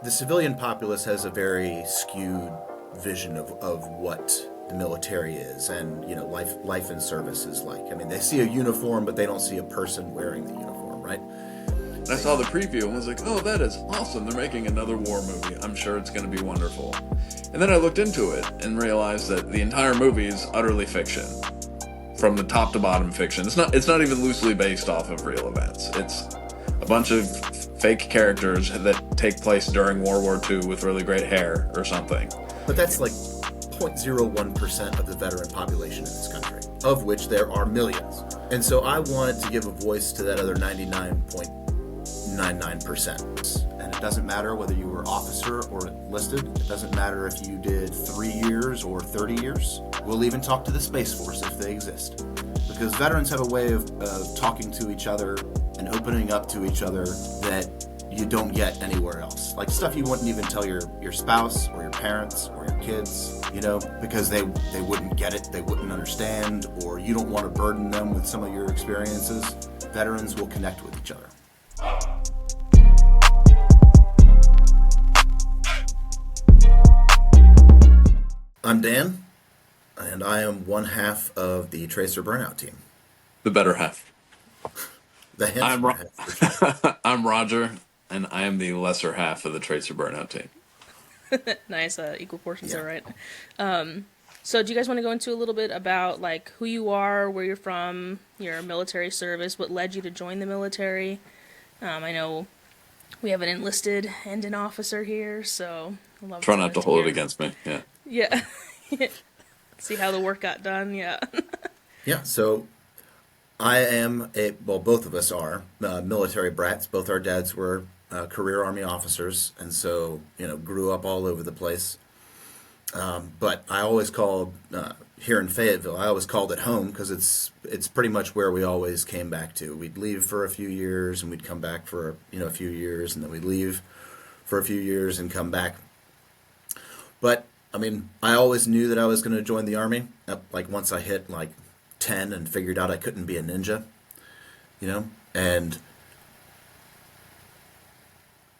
the civilian populace has a very skewed vision of what the military is, and life in service is like. I mean, they see a uniform, but they don't see a person wearing the uniform, right? I saw the preview and was like, oh, that is awesome. They're making another war movie. I'm sure it's going to be wonderful. And then I looked into it and realized that the entire movie is utterly fiction. From the top to bottom fiction. It's not even loosely based off of real events. It's a bunch of fake characters that take place during World War II with really great hair or something. But that's like 0.01% of the veteran population in this country, of which there are millions. And so I wanted to give a voice to that other 99.99%. And it doesn't matter whether you were officer or enlisted. It doesn't matter if you did 3 years or 30 years. We'll even talk to the Space Force if they exist. Because veterans have a way of talking to each other and opening up to each other that you don't get anywhere else. Like stuff you wouldn't even tell your spouse or your parents or your kids, because they wouldn't get it, they wouldn't understand, or you don't want to burden them with some of your experiences. Veterans will connect with each other. I'm Dan, and I am one half of the Tracer Burnout team. The better half. The handsome half. I'm Roger, and I am the lesser half of the Tracer Burnout team. Nice, equal portions, Yeah. all right. So do you guys want to go into a little bit about, like, who you are, where you're from, your military service, what led you to join the military? I know we have an enlisted and an officer here, so I'd love Try not to hold it hear. against me, yeah. Yeah. See how the work got done, yeah. Yeah, so I am both of us are military brats. Both our dads were career Army officers, and so, grew up all over the place. But I always called, here in Fayetteville, I always called it home because it's pretty much where we always came back to. We'd leave for a few years and we'd come back for, a few years, and then we'd leave for a few years and come back. But, I mean, I always knew that I was going to join the Army, like once I hit like 10 and figured out I couldn't be a ninja, and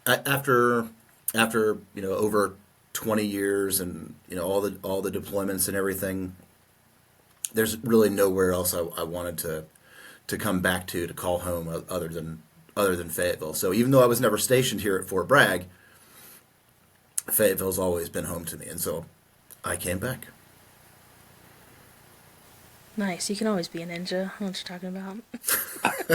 after over 20 years and all the deployments and everything, there's really nowhere else I wanted to come back to call home other than Fayetteville. So even though I was never stationed here at Fort Bragg, Fayetteville's always been home to me, and so I came back. Nice, you can always be a ninja. I know what you're talking about.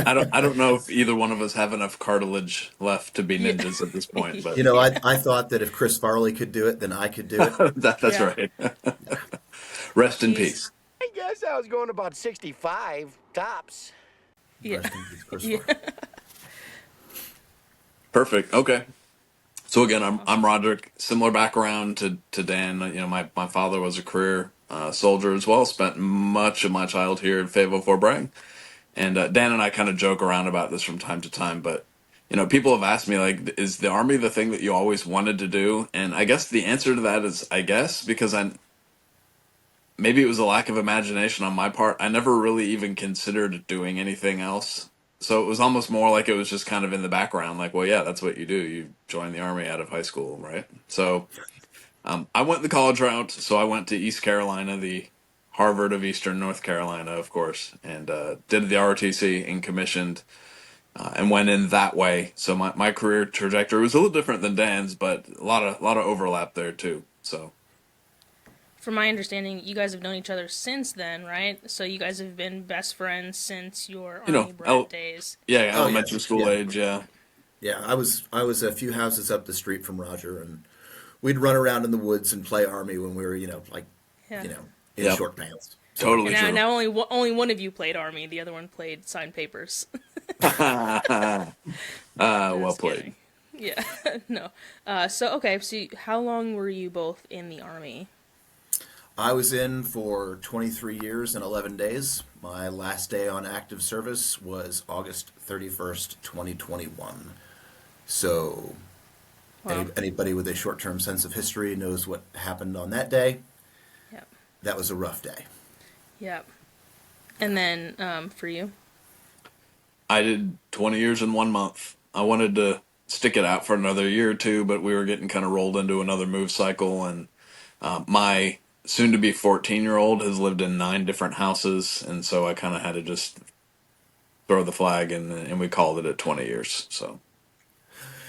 I don't know if either one of us have enough cartilage left to be ninjas at this point, but I thought that if Chris Farley could do it, then I could do it. that's Yeah. right. Rest in He's- peace. I guess I was going about 65 tops. Yeah. Rest in peace, Chris Yeah. Farley. Perfect. Okay. So again, I'm Roderick. Similar background to Dan. My father was a career soldier as well. Spent much of my childhood here in Fayetteville, Fort Bragg. And Dan and I kind of joke around about this from time to time. But people have asked me, like, is the Army the thing that you always wanted to do? And I guess the answer to that is I guess, because maybe it was a lack of imagination on my part. I never really even considered doing anything else. So it was almost more like it was just kind of in the background, like, well, yeah, that's what you do. You join the Army out of high school, right? So I went the college route. So I went to East Carolina, the Harvard of Eastern North Carolina, of course, and did the ROTC and commissioned and went in that way. So my career trajectory was a little different than Dan's, but a lot of overlap there too. So. From my understanding, you guys have known each other since then, right? So you guys have been best friends since your Army brat days. Yeah, Oh, elementary yeah. school Yeah. age, yeah. Yeah, I was a few houses up the street from Roger, and we'd run around in the woods and play Army when we were, Yeah. in Yep. short pants. Totally Now, true. now only one of you played Army. The other one played signed papers. Well Just played. kidding. Yeah, no. So how long were you both in the Army? I was in for 23 years and 11 days. My last day on active service was August 31st, 2021. So Wow. anybody with a short-term sense of history knows what happened on that day. Yep. That was a rough day. Yep. And then for you? I did 20 years in 1 month. I wanted to stick it out for another year or two, but we were getting kind of rolled into another move cycle, and my soon-to-be 14-year-old has lived in 9 different houses, and so I kind of had to just throw the flag, and we called it at 20 years. So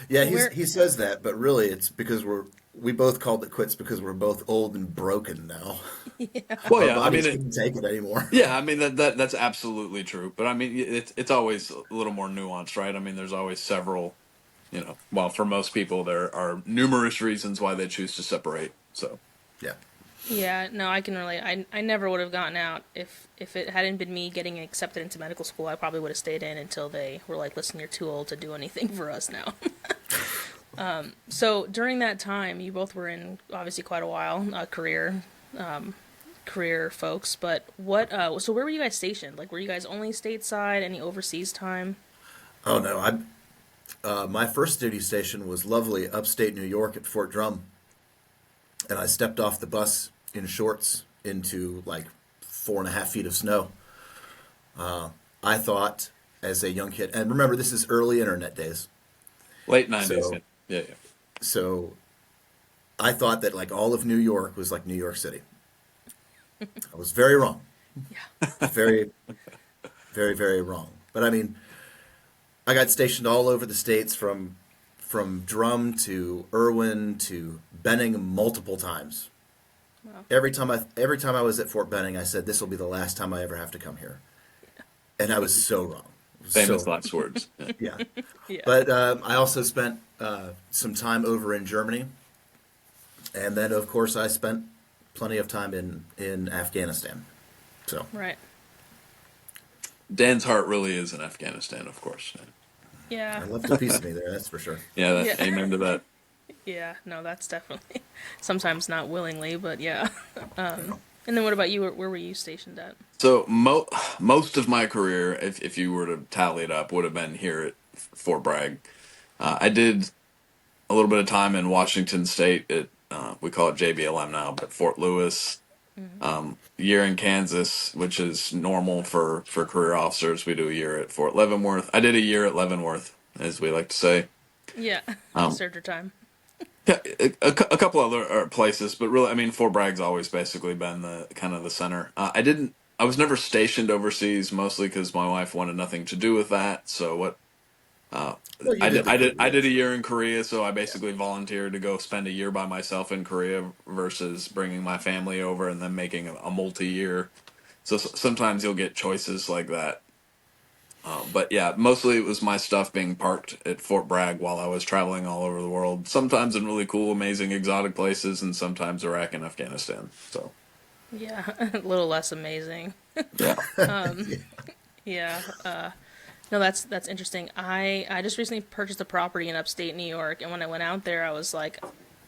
Yeah, Where he says that, but really it's because we both called it quits because we're both old and broken now. well, Our yeah, I bodies mean, couldn't take it anymore. yeah, I mean that's absolutely true. But I mean, it's always a little more nuanced, right? I mean, there's always several, well, for most people, there are numerous reasons why they choose to separate. So, Yeah. Yeah, no, I can relate. I never would have gotten out if it hadn't been me getting accepted into medical school. I probably would have stayed in until they were like, "Listen, you're too old to do anything for us now." So during that time, you both were in obviously quite a while, career folks. But what? So where were you guys stationed? Like, were you guys only stateside? Any overseas time? Oh no, my first duty station was lovely upstate New York at Fort Drum, and I stepped off the bus in shorts into like 4.5 feet of snow. I thought as a young kid, and remember this is early internet days, late 90s. so Yeah. so I thought that like all of New York was like New York City. I was very wrong, very, very, very wrong. But I mean, I got stationed all over the states from Drum to Irwin to Benning multiple times. Wow. Every time I was at Fort Benning, I said this will be the last time I ever have to come here, and I was so wrong. Famous So last words. Yeah. yeah. Yeah. But I also spent some time over in Germany, and then of course I spent plenty of time in Afghanistan. So Right. Dan's heart really is in Afghanistan, of course. Yeah. I left a piece of me there, that's for sure. Yeah, Yeah. amen to that. Yeah. No, that's definitely sometimes not willingly, but yeah. And then what about you? Where were you stationed at? So most of my career, if you were to tally it up, would have been here at Fort Bragg. I did a little bit of time in Washington State at we call it JBLM now, but Fort Lewis. Year in Kansas, which is normal for career officers. We do a year at Fort Leavenworth. I did a year at Leavenworth, as we like to say. Yeah. Um, Served your time. Yeah, a couple other places, but really, I mean, Fort Bragg's always basically been the kind of the center. I was never stationed overseas, mostly because my wife wanted nothing to do with that. So what Well, you I did did, the I did, I career. did a year in Korea, so I basically volunteered to go spend a year by myself in Korea versus bringing my family over and then making a multi-year. So sometimes you'll get choices like that. But yeah, mostly it was my stuff being parked at Fort Bragg while I was traveling all over the world. Sometimes in really cool, amazing, exotic places, and sometimes Iraq and Afghanistan. So Yeah. A little less amazing. yeah, Yeah. No, that's interesting. I just recently purchased a property in upstate New York, and when I went out there, I was like,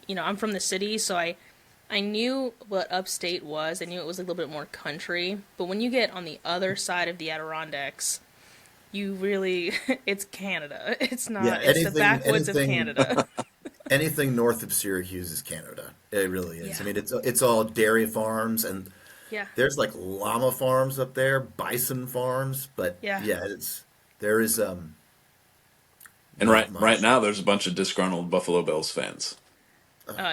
I'm from the city, so I knew what upstate was. I knew it was a little bit more country, but when you get on the other side of the Adirondacks, you really it's Canada. It's not. Yeah, It's the backwoods of anything Canada. anything north of Syracuse is Canada. It really is. Yeah. I mean, it's all dairy farms, and Yeah. there's like llama farms up there, bison farms, but Yeah. yeah, there is and not right much. now there's a bunch of disgruntled Buffalo Bills fans.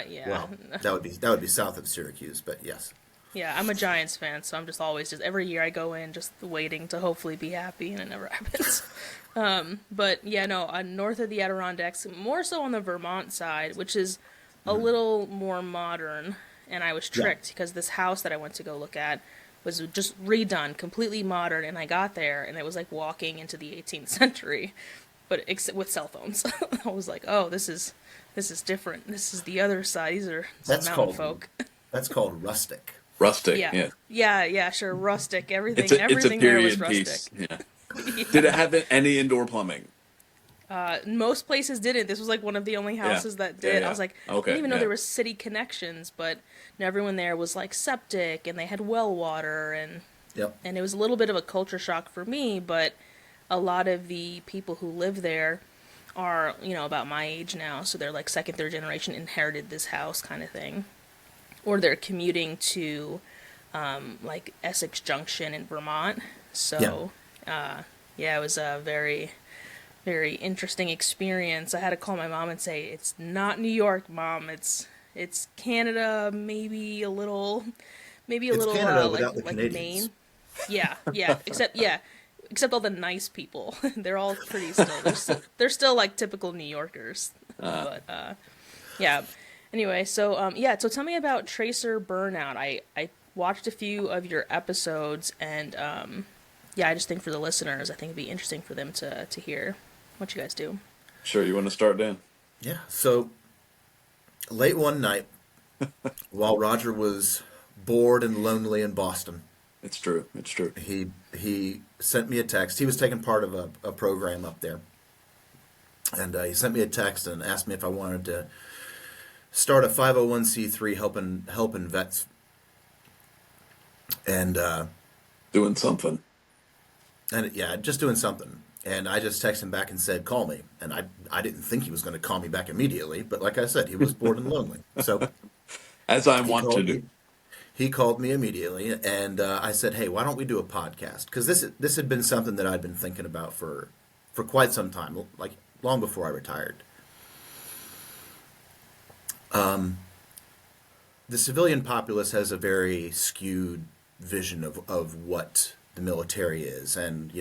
Yeah. Well, that would be south of Syracuse, but yes. Yeah, I'm a Giants fan, so I'm just always every year I go in just waiting to hopefully be happy, and it never happens. But yeah, no, north of the Adirondacks, more so on the Vermont side, which is a little more modern. And I was Yeah. tricked because this house that I went to go look at was just redone, completely modern. And I got there, and it was like walking into the 18th century, but with cell phones. I was like, oh, this is different. This is the other side. These are some That's mountain called folk. that's called rustic. Rustic, Yeah. yeah. Yeah, sure. Rustic. Everything. It's a Everything there was period rustic. piece. Yeah. Did it have any indoor plumbing? Most places didn't. This was like one of the only houses that did. Yeah. I was like, I Okay, didn't even know yeah. there was city connections, but everyone there was like septic, and they had well water, and Yep. it was a little bit of a culture shock for me. But a lot of the people who live there are about my age now, so they're like second, third generation, inherited this house kind of thing, or they're commuting to like Essex Junction in Vermont. So yeah, it was a very very interesting experience. I had to call my mom and say, "It's not New York, Mom. It's Canada, maybe a It's little Canada like without the Canadians. Maine." Except all the nice people. They're all pretty still. They're still like typical New Yorkers. But yeah. Anyway, so tell me about Tracer Burnout. I watched a few of your episodes, and I just think for the listeners, I think it'd be interesting for them to hear what you guys do. Sure, you want to start, Dan? Yeah. So late one night, while Roger was bored and lonely in Boston, It's true. It's true. he sent me a text. He was taking part of a program up there, and he sent me a text and asked me if I wanted to start a 501c3 helping vets, and Doing something. just doing something. And I just texted him back and said, "Call me." And I didn't think he was going to call me back immediately, but like I said, he was bored and lonely. So As I he want to called do. me. He called me immediately, and I said, "Hey, why don't we do a podcast?" Because this had been something that I'd been thinking about for quite some time, like long before I retired. The civilian populace has a very skewed vision of what the military is, and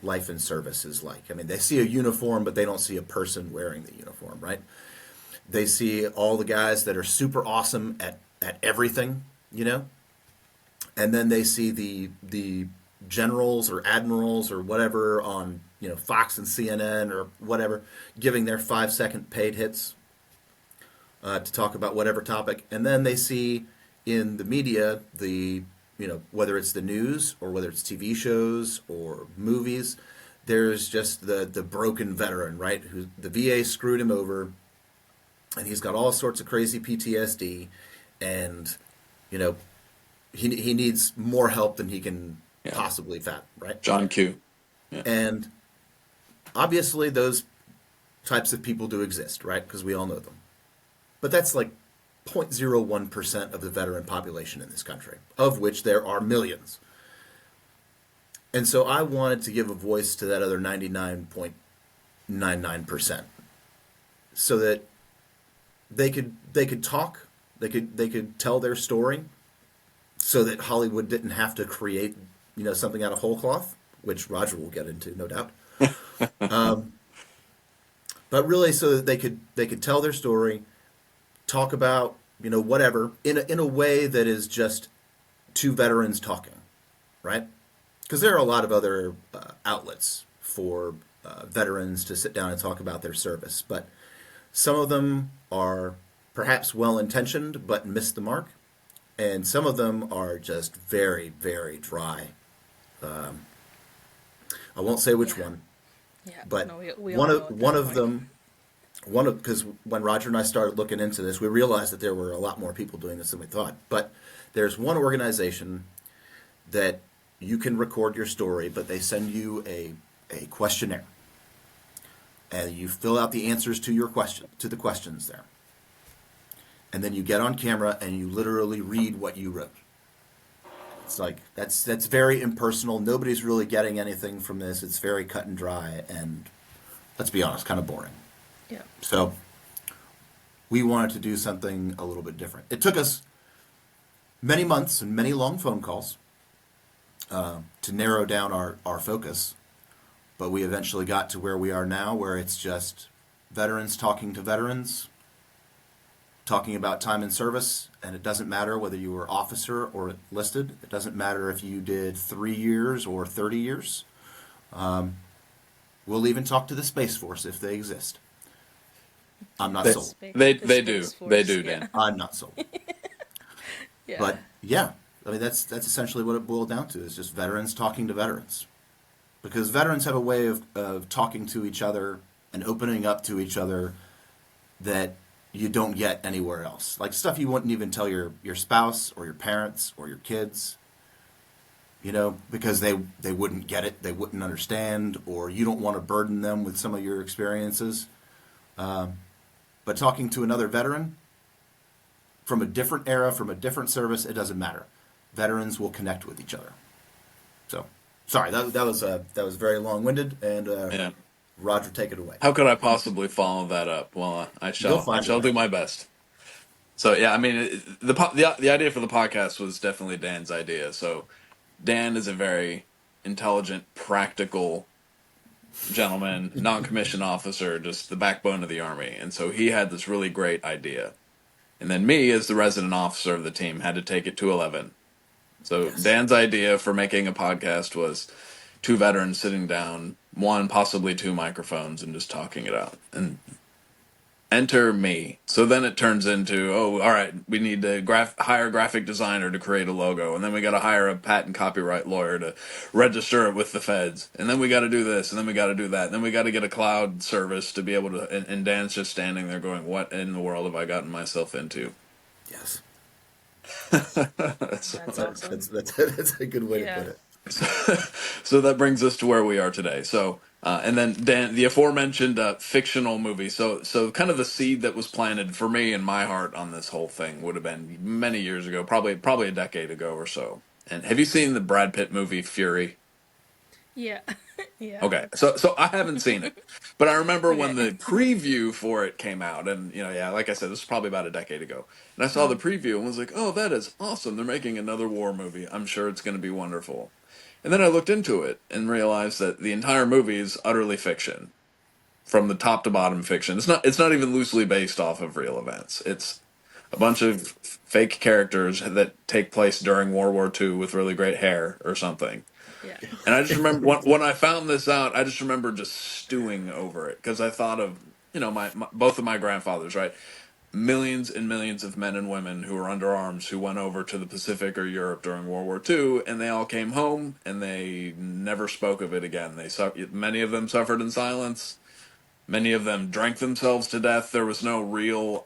life in service is like. I mean, they see a uniform, but they don't see a person wearing the uniform, right? They see all the guys that are super awesome at everything, and then they see the generals or admirals or whatever on Fox and CNN or whatever giving their 5-second paid hits to talk about whatever topic, and then they see in the media whether it's the news or whether it's TV shows or movies, there's just the broken veteran, right? Who the VA screwed him over, and he's got all sorts of crazy PTSD, and he needs more help than he can possibly fathom, right? John Q. Yeah. And obviously those types of people do exist, right? Because we all know them. But that's like 0.01% of the veteran population in this country, of which there are millions. And so I wanted to give a voice to that other 99.99%, so that they could talk, they could tell their story, so that Hollywood didn't have to create something out of whole cloth, which Roger will get into, no doubt. But really, so that they could tell their story, talk about whatever in a way that is just two veterans talking, right? Because there are a lot of other outlets for veterans to sit down and talk about their service, but some of them are perhaps well-intentioned but miss the mark, and some of them are just very, very dry. I won't say which one, but no, we one all of know at one that of point. them. Because when Roger and I started looking into this, we realized that there were a lot more people doing this than we thought. But there's one organization that you can record your story, but they send you a questionnaire, and you fill out the answers to the questions there, and then you get on camera and you literally read what you wrote. It's like that's very impersonal. Nobody's really getting anything from this. It's very cut and dry, and let's be honest, kind of boring. Yeah. So we wanted to do something a little bit different. It took us many months and many long phone calls to narrow down our focus, but we eventually got to where we are now, where it's just veterans talking to veterans, talking about time in service, and it doesn't matter whether you were officer or enlisted. It doesn't matter if you did 3 years or 30 years. We'll even talk to the Space Force if they exist. I'm not sold. They The do. Space They Force, do, yeah. Dan. I'm not sold. Yeah. But yeah, I mean that's essentially what it boiled down to, is just veterans talking to veterans. Because veterans have a way of talking to each other and opening up to each other that you don't get anywhere else. Like stuff you wouldn't even tell your spouse or your parents or your kids, because they wouldn't get it, they wouldn't understand, or you don't want to burden them with some of your experiences. But talking to another veteran from a different era, from a different service, it doesn't matter. Veterans will connect with each other. So, sorry, that was very long-winded, and Yeah. Roger, take it away. How could I possibly follow that up? Well, I You'll shall. I find shall it. do my best. So yeah, I mean, the idea for the podcast was definitely Dan's idea. So Dan is a very intelligent, practical gentleman, non-commissioned officer, just the backbone of the Army. And so he had this really great idea. And then me, as the resident officer of the team, had to take it to 11. So Yes. Dan's idea for making a podcast was two veterans sitting down, one, possibly two microphones, and just talking it out. And enter me. So then it turns into, oh, all right, we need to hire a graphic designer to create a logo, and then we got to hire a patent copyright lawyer to register it with the feds, and then we got to do this, and then we got to do that, and then we got to get a cloud service to be able to. And Dan's just standing there going, "What in the world have I gotten myself into?" Yes. That's awesome. That's a good way Yeah. to put it. So that brings us to where we are today. So, and then Dan, the aforementioned fictional movie. So kind of the seed that was planted for me in my heart on this whole thing would have been many years ago, probably a decade ago or so. And have you seen the Brad Pitt movie Fury? Yeah. Yeah. Okay, so I haven't seen it, but I remember when Okay. the preview for it came out, and yeah, like I said, this was probably about a decade ago, and I saw the preview and was like, oh, that is awesome! They're making another war movie. I'm sure it's going to be wonderful. And then I looked into it and realized that the entire movie is utterly fiction, from the top to bottom fiction. It's not even loosely based off of real events. It's a bunch of fake characters that take place during World War II with really great hair or something. Yeah. And I just remember when I found this out, I just remember just stewing over it because I thought of my both of my grandfathers, right? Millions and millions of men and women who were under arms who went over to the Pacific or Europe during World War II, and they all came home and they never spoke of it again. Many of them suffered in silence. Many of them drank themselves to death. There was no real.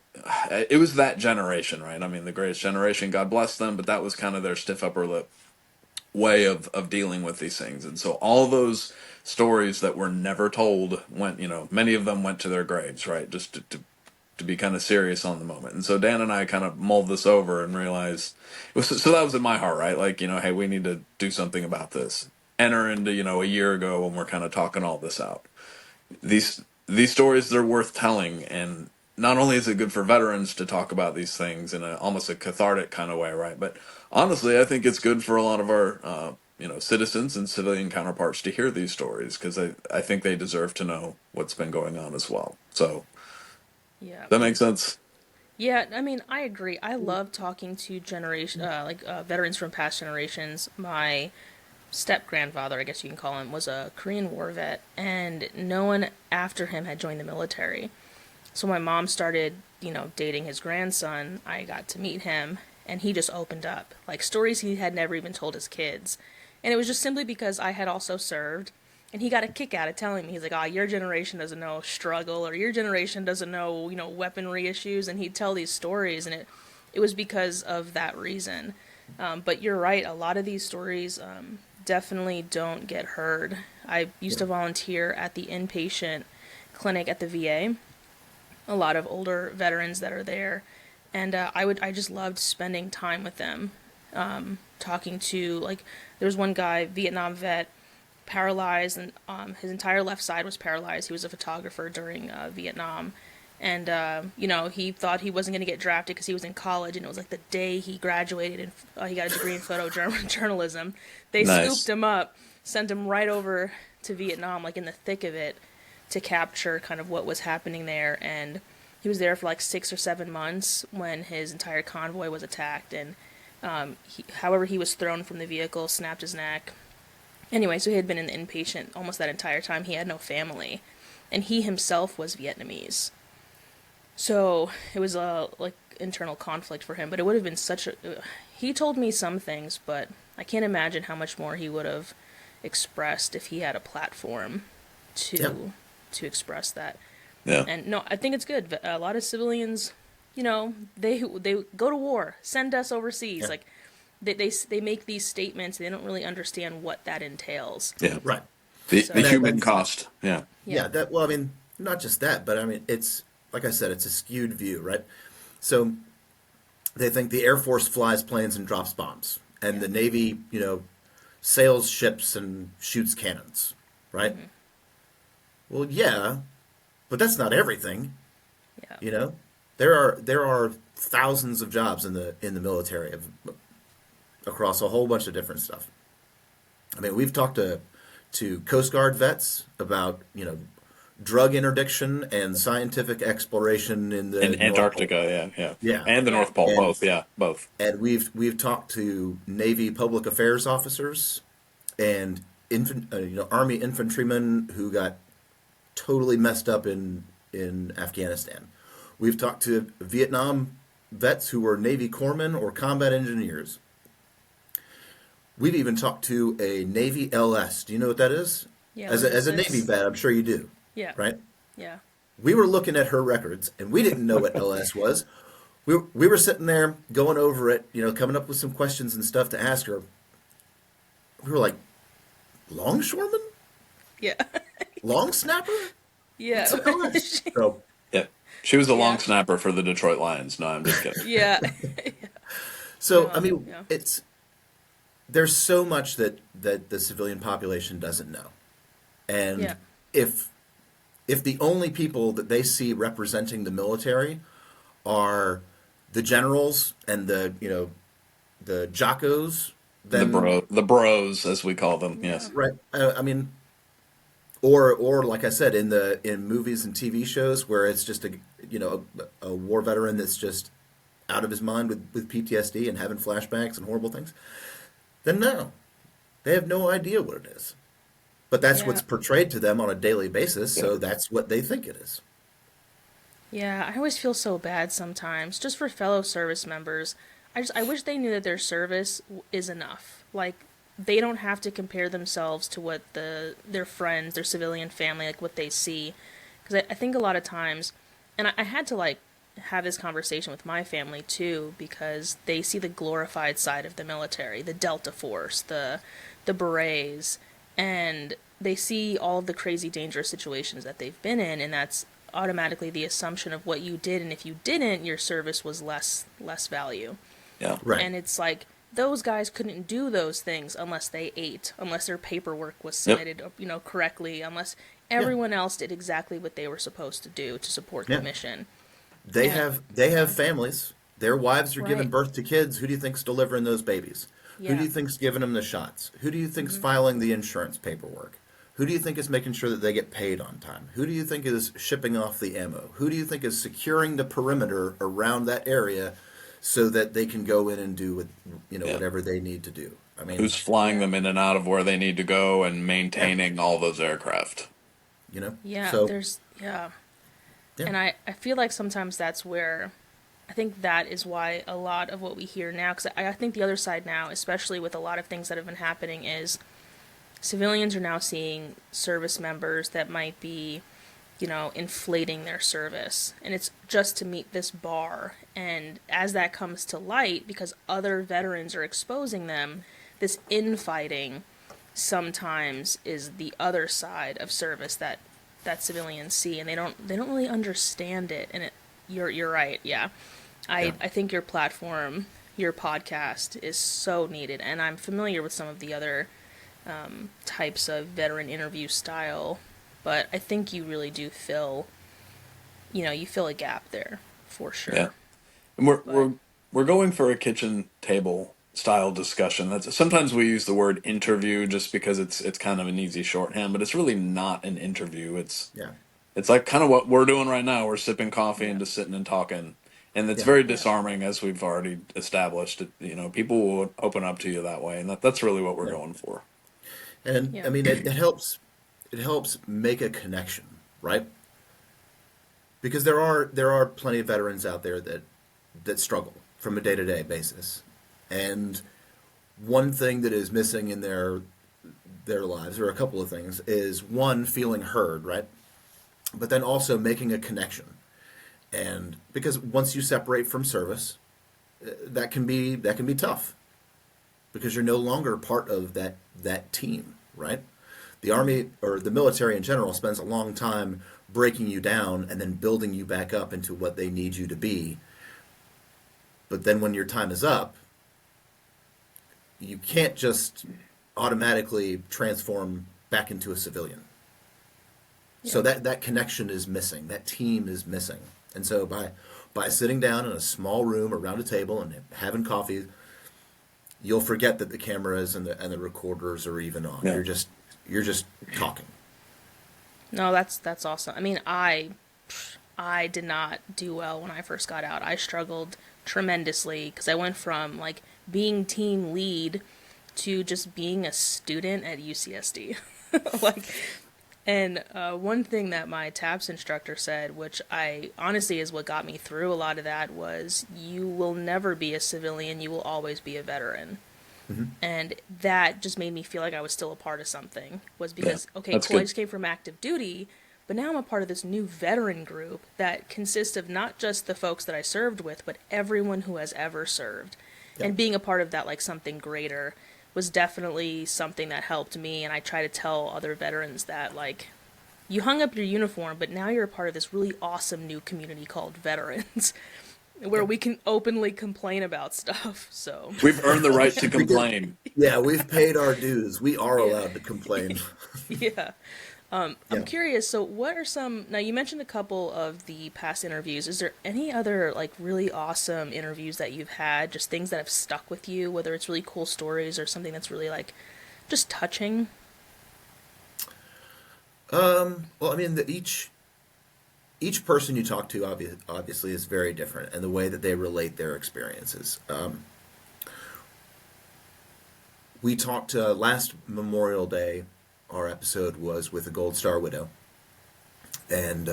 It was that generation, right? I mean, the greatest generation, God bless them, but that was kind of their stiff upper lip way of dealing with these things. And so all those stories that were never told went, many of them went to their graves, right? Just to be kind of serious on the moment. And so Dan and I kind of mulled this over and realized so that was in my heart, right? Like, hey, we need to do something about this. Enter into, a year ago when we're kind of talking all this out. These stories, they're worth telling, and not only is it good for veterans to talk about these things in almost a cathartic kind of way, right? But honestly, I think it's good for a lot of our citizens and civilian counterparts to hear these stories because I think they deserve to know what's been going on as well. So Yeah. that makes sense. Yeah, I mean, I agree. I love talking to veterans from past generations. My step grandfather, I guess you can call him, was a Korean War vet, and no one after him had joined the military. So my mom started, dating his grandson. I got to meet him, and he just opened up, like stories he had never even told his kids. And it was just simply because I had also served, and he got a kick out of telling me. He's like, your generation doesn't know struggle, or your generation doesn't know, weaponry issues, and he'd tell these stories, and it was because of that reason. But you're right, a lot of these stories definitely don't get heard. I used to volunteer at the inpatient clinic at the VA. A lot of older veterans that are there, and I just loved spending time with them, talking to, like, there was one guy, Vietnam vet, paralyzed, and his entire left side was paralyzed. He was a photographer during Vietnam, and he thought he wasn't going to get drafted because he was in college, and it was like the day he graduated and he got a degree in photojournalism. They Nice. scooped him up, sent him right over to Vietnam, like in the thick of it, to capture kind of what was happening there. And he was there for like 6 or 7 months when his entire convoy was attacked, and however he was thrown from the vehicle, snapped his neck. Anyway, so he had been in the inpatient almost that entire time. He had no family, and he himself was Vietnamese. So it was a internal conflict for him, but it would have been he told me some things, but I can't imagine how much more he would have expressed if he had a platform to express that. Yeah. And no, I think it's good. A lot of civilians, they go to war, send us overseas. Yeah. Like they make these statements. They don't really understand what that entails. Yeah. Right. The So- human cost. Yeah. Yeah. Well, I mean, not just that, but I mean, it's like I said, it's a skewed view, right? So they think the Air Force flies planes and drops bombs, and the Navy, sails ships and shoots cannons, right? Well, yeah, but that's not everything. Yeah. You know, there are thousands of jobs in the military across a whole bunch of different stuff. I mean, we've talked to Coast Guard vets about, drug interdiction and scientific exploration in the In North Pole. Antarctica, yeah. Yeah, And the Yeah. North Pole, and both, yeah, both. and we've talked to Navy public affairs officers and Army infantrymen who got totally messed up in Afghanistan. We've talked to Vietnam vets who were Navy corpsmen or combat engineers. We've even talked to a Navy LS. Do you know what that is? Yeah, As a logistics. Navy vet, I'm sure you do. Yeah. Right? Yeah. We were looking at her records, and we didn't know what LS was. We were sitting there going over it, coming up with some questions and stuff to ask her. We were like, longshoreman? Yeah. Long snapper? Yeah. What's LS? So, Yeah. She was a long Yeah. snapper for the Detroit Lions. No, I'm just kidding. Yeah. so No, I mean, yeah. there's so much that the civilian population doesn't know. And Yeah. if the only people that they see representing the military are the generals and the jockos, then The bros, as we call them. Yes. right. I mean, or like I said, in movies and TV shows where it's just a war veteran that's just out of his mind with PTSD and having flashbacks and horrible things, then no, they have no idea what it is. But that's Yeah. what's portrayed to them on a daily basis, so Yeah. that's what they think it is. Yeah, I always feel so bad sometimes, just for fellow service members. I wish they knew that their service is enough. Like, they don't have to compare themselves to what their friends, their civilian family, like what they see. Because I think a lot of times, and I had to like have this conversation with my family too, because they see the glorified side of the military, the Delta Force, the berets, and they see all of the crazy dangerous situations that they've been in, and that's automatically the assumption of what you did, and if you didn't, your service was less value. Yeah. Right. And it's like, those guys couldn't do those things unless they ate, unless their paperwork was Yep. submitted, correctly, unless everyone else did exactly what they were supposed to do to support Yeah. the mission. They Yeah. have families. Their wives are giving Right. birth to kids. Who do you think's delivering those babies? Who Yeah. do you think's giving them the shots? Who do you think's filing the insurance paperwork? Who do you think is making sure that they get paid on time? Who do you think is shipping off the ammo? Who do you think is securing the perimeter around that area so that they can go in and do Yeah. whatever they need to do? I mean, Who's flying them in and out of where they need to go and maintaining all those aircraft? Yeah, So yeah. Yeah. And I feel like sometimes that's where, I think that is why a lot of what we hear now, because I think the other side now, especially with a lot of things that have been happening, is civilians are now seeing service members that might be, inflating their service. And it's just to meet this bar. And as that comes to light, because other veterans are exposing them, this infighting sometimes is the other side of service that civilians see, and they don't really understand it. And you're right, yeah. I think your platform, your podcast, is so needed, and I'm familiar with some of the other types of veteran interview style, but I think you really do fill a gap there for sure. Yeah. And we're going for a kitchen table style discussion. That's sometimes we use the word interview just because it's kind of an easy shorthand, but it's really not an interview. It's like kind of what we're doing right now. We're sipping coffee and just sitting and talking. And it's very disarming, as we've already established. People will open up to you that way, and that's really what we're going for. And Yeah. I mean, it helps make a connection, right? Because there are plenty of veterans out there that struggle from a day-to-day basis. And one thing that is missing in their lives, or a couple of things, is one, feeling heard, right? But then also making a connection. And because once you separate from service, that can be tough, because you're no longer part of that team, right? The Army, or the military in general, spends a long time breaking you down and then building you back up into what they need you to be. But then when your time is up, you can't just automatically transform back into a civilian. So Yeah. that connection is missing. That team is missing. And so by sitting down in a small room around a table and having coffee, you'll forget that the cameras and the recorders are even on. Yeah. You're just talking. No, that's awesome. I mean, I did not do well when I first got out. I struggled tremendously because I went from like being team lead to just being a student at UCSD. Like, and one thing that my TAPS instructor said, which I honestly is what got me through a lot of that, was you will never be a civilian, you will always be a veteran. And that just made me feel like I was still a part of something. Was because, okay, that's cool, I good. just came from active duty, but now I'm a part of this new veteran group that consists of not just the folks that I served with, but everyone who has ever served. Yeah. And being a part of that, like something greater, was definitely something that helped me. And I try to tell other veterans that, like, you hung up your uniform, but now you're a part of this really awesome new community called veterans, where we can openly complain about stuff. So We've earned the right to complain. Yeah, we've paid our dues. We are allowed to complain. yeah. I'm Yeah. curious, so what are some, now you mentioned a couple of the past interviews. Is there any other like really awesome interviews that you've had, just things that have stuck with you, whether it's really cool stories or something that's really like just touching? Well, I mean, each person you talk to obviously is very different, and the way that they relate their experiences. We talked last Memorial Day. Our episode was with a Gold Star widow, and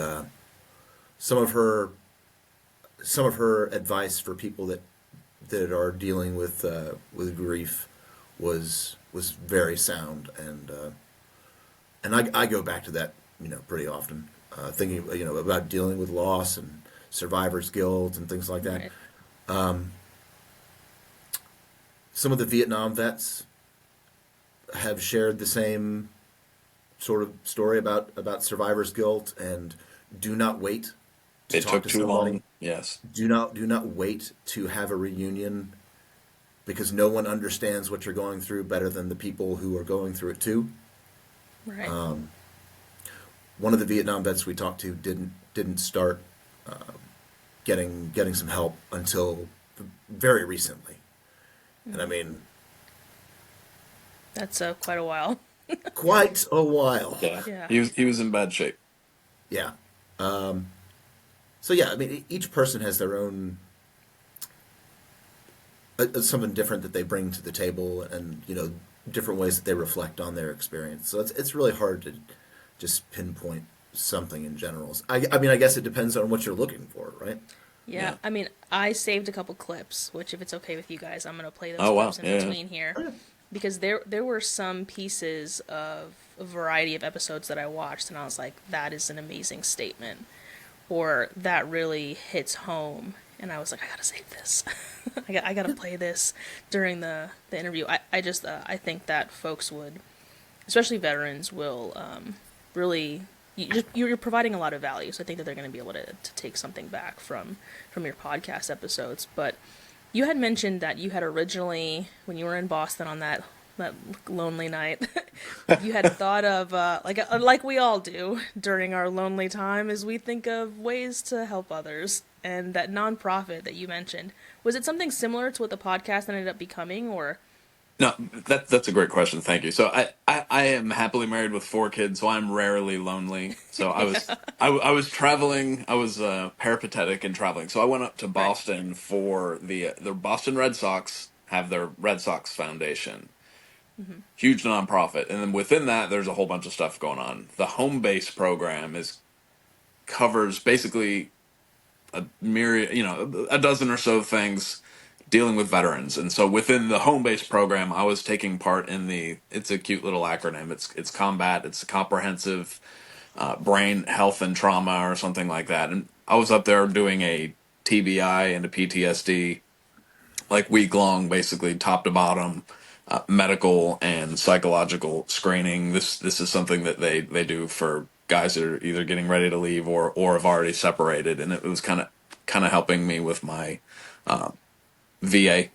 some of her advice for people that are dealing with grief was very sound, and I go back to that, pretty often, thinking, about dealing with loss and survivor's guilt and things like that. Right. Some of the Vietnam vets have shared the same sort of story about survivor's guilt, and do not wait to It talk took to too somebody. long. Yes. Do not wait to have a reunion, because no one understands what you're going through better than the people who are going through it too. Right. One of the Vietnam vets we talked to didn't start getting some help until very recently, and I mean, That's quite a while. quite a while. Yeah. Yeah. He was in bad shape. Yeah. So yeah, I mean, each person has their own something different that they bring to the table, and different ways that they reflect on their experience. So it's really hard to just pinpoint something in general. I mean, I guess it depends on what you're looking for, right? Yeah. Yeah. I mean, I saved a couple clips, which if it's okay with you guys, I'm going to play those Oh, wow. clips in Yeah, yeah. between here. Because there were some pieces of a variety of episodes that I watched, and I was like, that is an amazing statement. Or that really hits home. And I was like, I gotta save this. I gotta play this during the interview. I think that folks would, especially veterans, will really, you're providing a lot of value. So I think that they're going to be able to take something back from your podcast episodes. But you had mentioned that you had originally, when you were in Boston on that lonely night, you had thought of like we all do during our lonely time, is we think of ways to help others. And that nonprofit that you mentioned, was it something similar to what the podcast ended up becoming, or? No, that's a great question. Thank you. So I am happily married with 4 kids, so I'm rarely lonely. So I was traveling. I was peripatetic and traveling. So I went up to Right. Boston for the Boston Red Sox have their Red Sox Foundation, huge nonprofit, and then within that there's a whole bunch of stuff going on. The home base program covers basically a myriad, a dozen or so things dealing with veterans. And so within the home base program, I was taking part in it's a cute little acronym. It's combat. It's a comprehensive brain health and trauma or something like that. And I was up there doing a TBI and a PTSD, like week long, basically top to bottom, medical and psychological screening. This is something that they do for guys that are either getting ready to leave or have already separated, and it was kind of helping me with my VA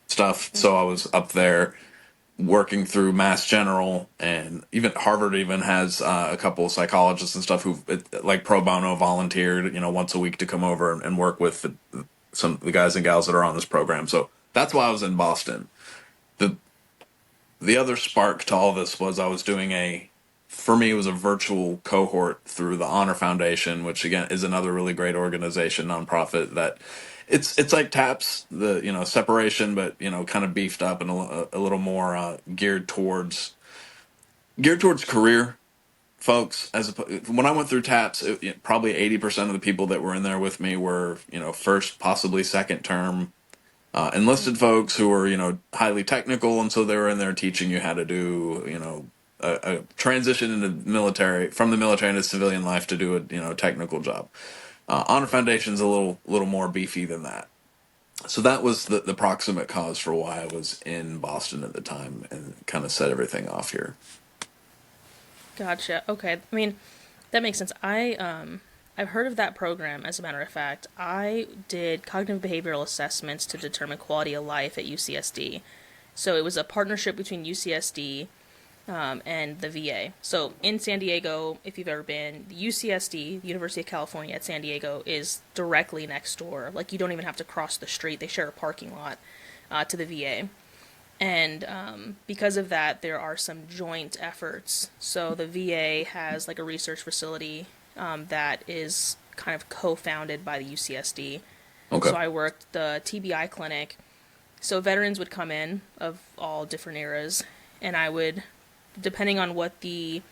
stuff. So I was up there working through Mass General, and even Harvard even has a couple of psychologists and stuff who like pro bono volunteered, once a week to come over and work with some of the guys and gals that are on this program. So that's why I was in Boston. The the other spark to all this was I was doing for me, it was a virtual cohort through the Honor Foundation, which again is another really great organization, nonprofit that it's like TAPS, the separation, but kind of beefed up and a little more geared towards career folks. When I went through TAPS, probably 80% of the people that were in there with me were first, possibly second term enlisted folks who were highly technical, and so they were in there teaching you how to do a transition into military from the military into civilian life to do a technical job. Honor Foundation's a little more beefy than that. So that was the proximate cause for why I was in Boston at the time and kind of set everything off here. Gotcha. Okay. I mean, that makes sense. I've heard of that program. As a matter of fact, I did cognitive behavioral assessments to determine quality of life at UCSD. So it was a partnership between UCSD and the VA. So in San Diego, if you've ever been, the UCSD, the University of California at San Diego, is directly next door. Like, you don't even have to cross the street. They share a parking lot to the VA. And because of that, there are some joint efforts. So the VA has like a research facility that is kind of co-founded by the UCSD. Okay. So I worked the TBI clinic. So veterans would come in of all different eras, and I would, depending on what the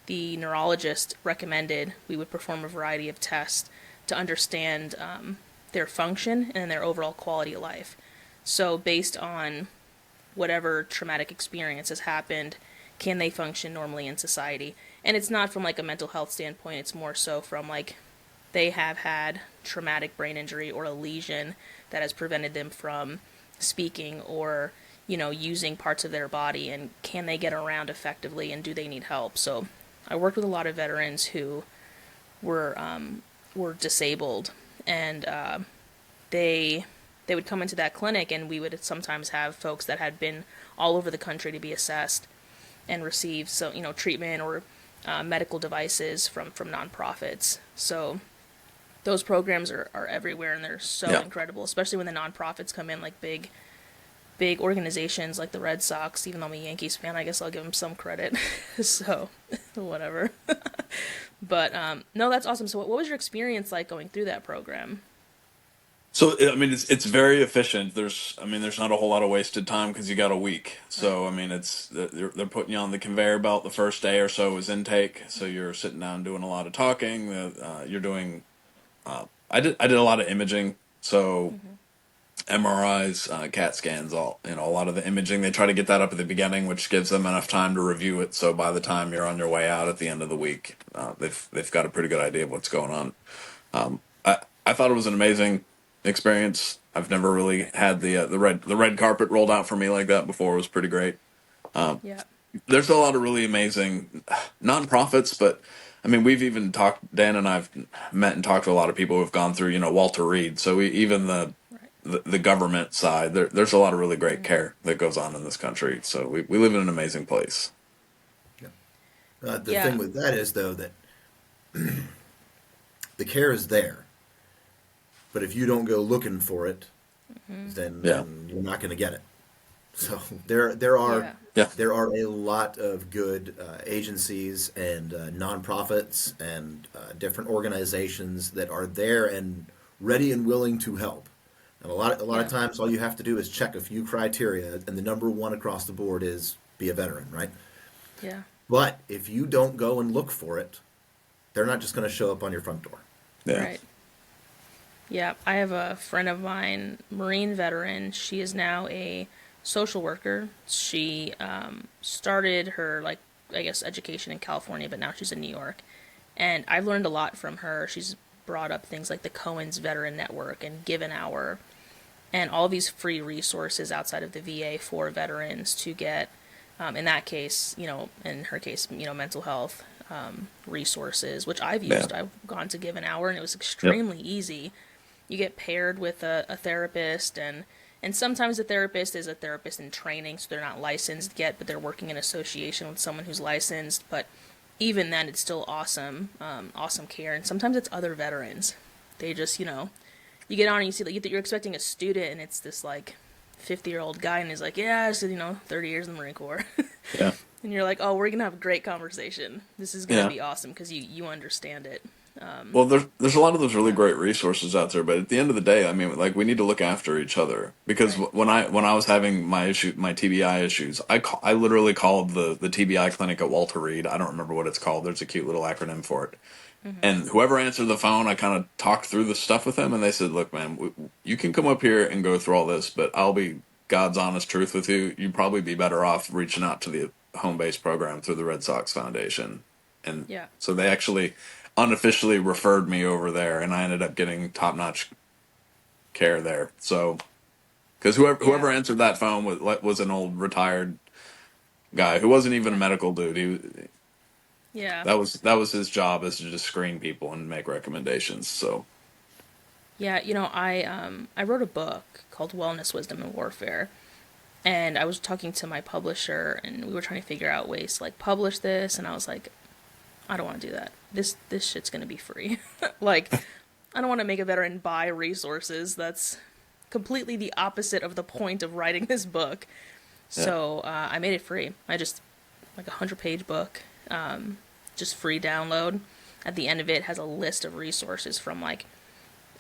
neurologist recommended, we would perform a variety of tests to understand their function and their overall quality of life. So based on whatever traumatic experience has happened, can they function normally in society? And it's not from like a mental health standpoint, it's more so from like they have had traumatic brain injury or a lesion that has prevented them from speaking or using parts of their body, and can they get around effectively, and do they need help? So I worked with a lot of veterans who were disabled, and they would come into that clinic, and we would sometimes have folks that had been all over the country to be assessed and receive treatment or medical devices from nonprofits. So those programs are everywhere, and they're so incredible, especially when the nonprofits come in, like big organizations like the Red Sox. Even though I'm a Yankees fan, I guess I'll give them some credit. So whatever. But no, that's awesome. So what was your experience like going through that program? So I mean, it's very efficient. There's not a whole lot of wasted time because you got a week. So I mean, they're putting you on the conveyor belt. The first day or so is intake. So you're sitting down doing a lot of talking. You're doing. I did a lot of imaging. So MRIs, CAT scans, a lot of the imaging. They try to get that up at the beginning, which gives them enough time to review it. So by the time you're on your way out at the end of the week, they've got a pretty good idea of what's going on. I thought it was an amazing experience. I've never really had the red carpet rolled out for me like that before. It was pretty great. Yeah. There's a lot of really amazing nonprofits, but I mean, we've even talked. Dan and I've met and talked to a lot of people who've gone through, Walter Reed. So even the government side, there's a lot of really great care that goes on in this country. So we live in an amazing place. The thing with that is, though, that the care is there, but if you don't go looking for it, then you're not going to get it. So there are a lot of good agencies and nonprofits and different organizations that are there and ready and willing to help. And a lot of times, all you have to do is check a few criteria, and the number one across the board is be a veteran, right? Yeah. But if you don't go and look for it, they're not just going to show up on your front door. Yeah. Right. Yeah, I have a friend of mine, Marine veteran. She is now a social worker. She started her, education in California, but now she's in New York. And I've learned a lot from her. She's brought up things like the Cohen's Veteran Network and Give an Hour, and all these free resources outside of the VA for veterans to get, in that case, in her case, mental health resources, which I've used. I've gone to Give an Hour, and it was extremely easy. You get paired with a therapist, and And sometimes a therapist is a therapist in training, so they're not licensed yet, but they're working in association with someone who's licensed. But even then, it's still awesome, awesome care. And sometimes it's other veterans. They just, you get on and you see that you're expecting a student, and it's this like 50-year-old guy, and he's like, yeah, I said, 30 years in the Marine Corps. Yeah. And you're like, oh, we're gonna have a great conversation. This is gonna be awesome because you understand it. Well, there's a lot of those really great resources out there, but at the end of the day, I mean, like, we need to look after each other, because Right. when I was having my TBI issues, I literally called the TBI clinic at Walter Reed. I don't remember what it's called. There's a cute little acronym for it. And whoever answered the phone, I kind of talked through the stuff with them, and they said, "Look, man, you can come up here and go through all this, but I'll be God's honest truth with you. You'd probably be better off reaching out to the home base program through the Red Sox Foundation." And Yeah. so they actually unofficially referred me over there, and I ended up getting top-notch care there. So, because whoever answered that phone was an old retired guy who wasn't even a medical dude. Yeah. That was his job, is to just screen people and make recommendations. So, Yeah, I wrote a book called Wellness, Wisdom, and Warfare, and I was talking to my publisher, and we were trying to figure out ways to like publish this, and I was like, I don't want to do that. This shit's gonna be free. Like, I don't want to make a veteran buy resources. That's completely the opposite of the point of writing this book. So I made it free. I just like 100-page book, just free download. At the end of it has a list of resources from like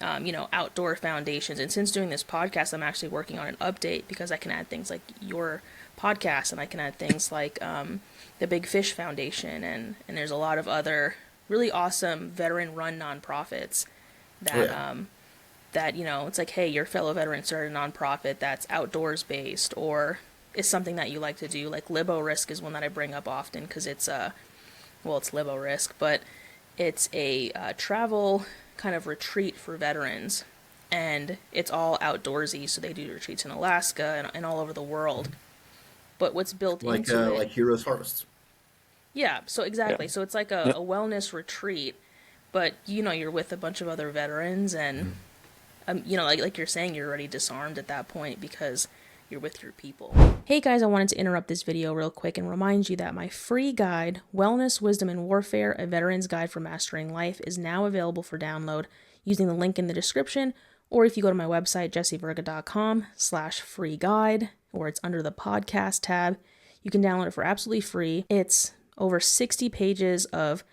outdoor foundations. And since doing this podcast, I'm actually working on an update because I can add things like your podcast, and I can add things like the Big Fish Foundation, and there's a lot of other really awesome veteran-run nonprofits that that it's like, hey, your fellow veteran started a nonprofit that's outdoors based, or is something that you like to do. Like Libo Risk is one that I bring up often because it's it's Libo Risk, but it's a travel kind of retreat for veterans, and it's all outdoorsy. So they do retreats in Alaska and all over the world. But what's built into it, like Heroes Harvest. yeah. So exactly. Yeah. So it's like a wellness retreat, but you're with a bunch of other veterans, and like you're saying, you're already disarmed at that point because you're with your people. Hey guys, I wanted to interrupt this video real quick and remind you that my free guide, Wellness, Wisdom, and Warfare, A Veteran's Guide for Mastering Life, is now available for download using the link in the description, or if you go to my website, jessievirga.com/free guide, or it's under the podcast tab, you can download it for absolutely free. It's over 60 pages of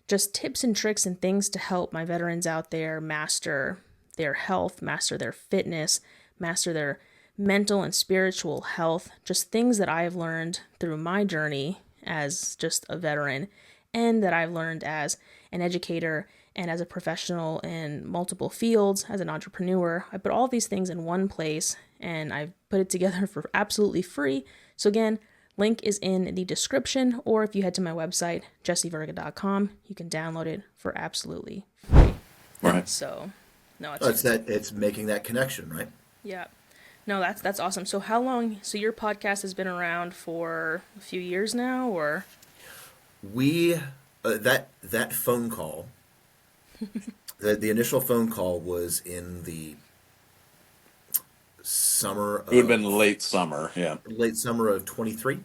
just tips and tricks and things to help my veterans out there master their health, master their fitness, master their mental and spiritual health, just things that I've learned through my journey as just a veteran, and that I've learned as an educator and as a professional in multiple fields, as an entrepreneur. I put all these things in one place, and I've put it together for absolutely free. So again, link is in the description, or if you head to my website, jessievirga.com, you can download it for absolutely free. right. So, no, It's making that connection, right? yeah. No, that's awesome. So how long, so your podcast has been around for a few years now, or? We that phone call, the initial phone call was in the summer It would have been late summer. Yeah. late summer of 23,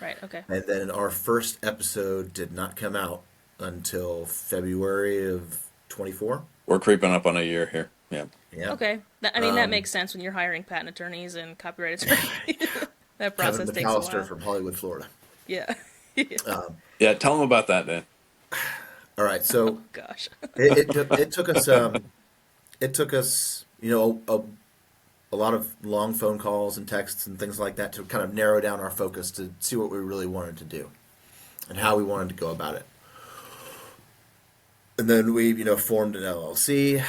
Right, okay. and then our first episode did not come out until February of 24. We're creeping up on a year here. Yeah. Yeah. Okay. That makes sense when you're hiring patent attorneys and copyright attorneys. That process Kevin takes a McAllister while. from Hollywood, Florida. Yeah. Yeah. Tell them about that, Dan. All right, so Gosh. it took us a lot of long phone calls and texts and things like that to kind of narrow down our focus to see what we really wanted to do and how we wanted to go about it. And then we formed an LLC,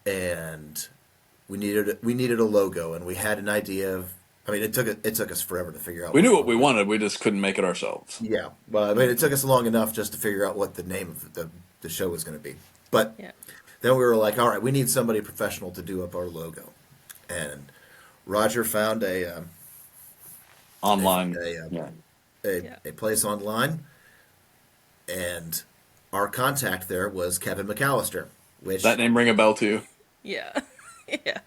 and we needed a logo, and we had an idea of. I mean, it took us forever to figure out. We knew what we wanted. We just couldn't make it ourselves. Yeah, well, I mean, it took us long enough just to figure out what the name of the show was going to be. But Yeah. then we were like, all right, we need somebody professional to do up our logo, and Roger found Online. a Yeah. place online, and our contact there was Kevin McAllister, which That name ring a bell to you? Yeah. Yeah.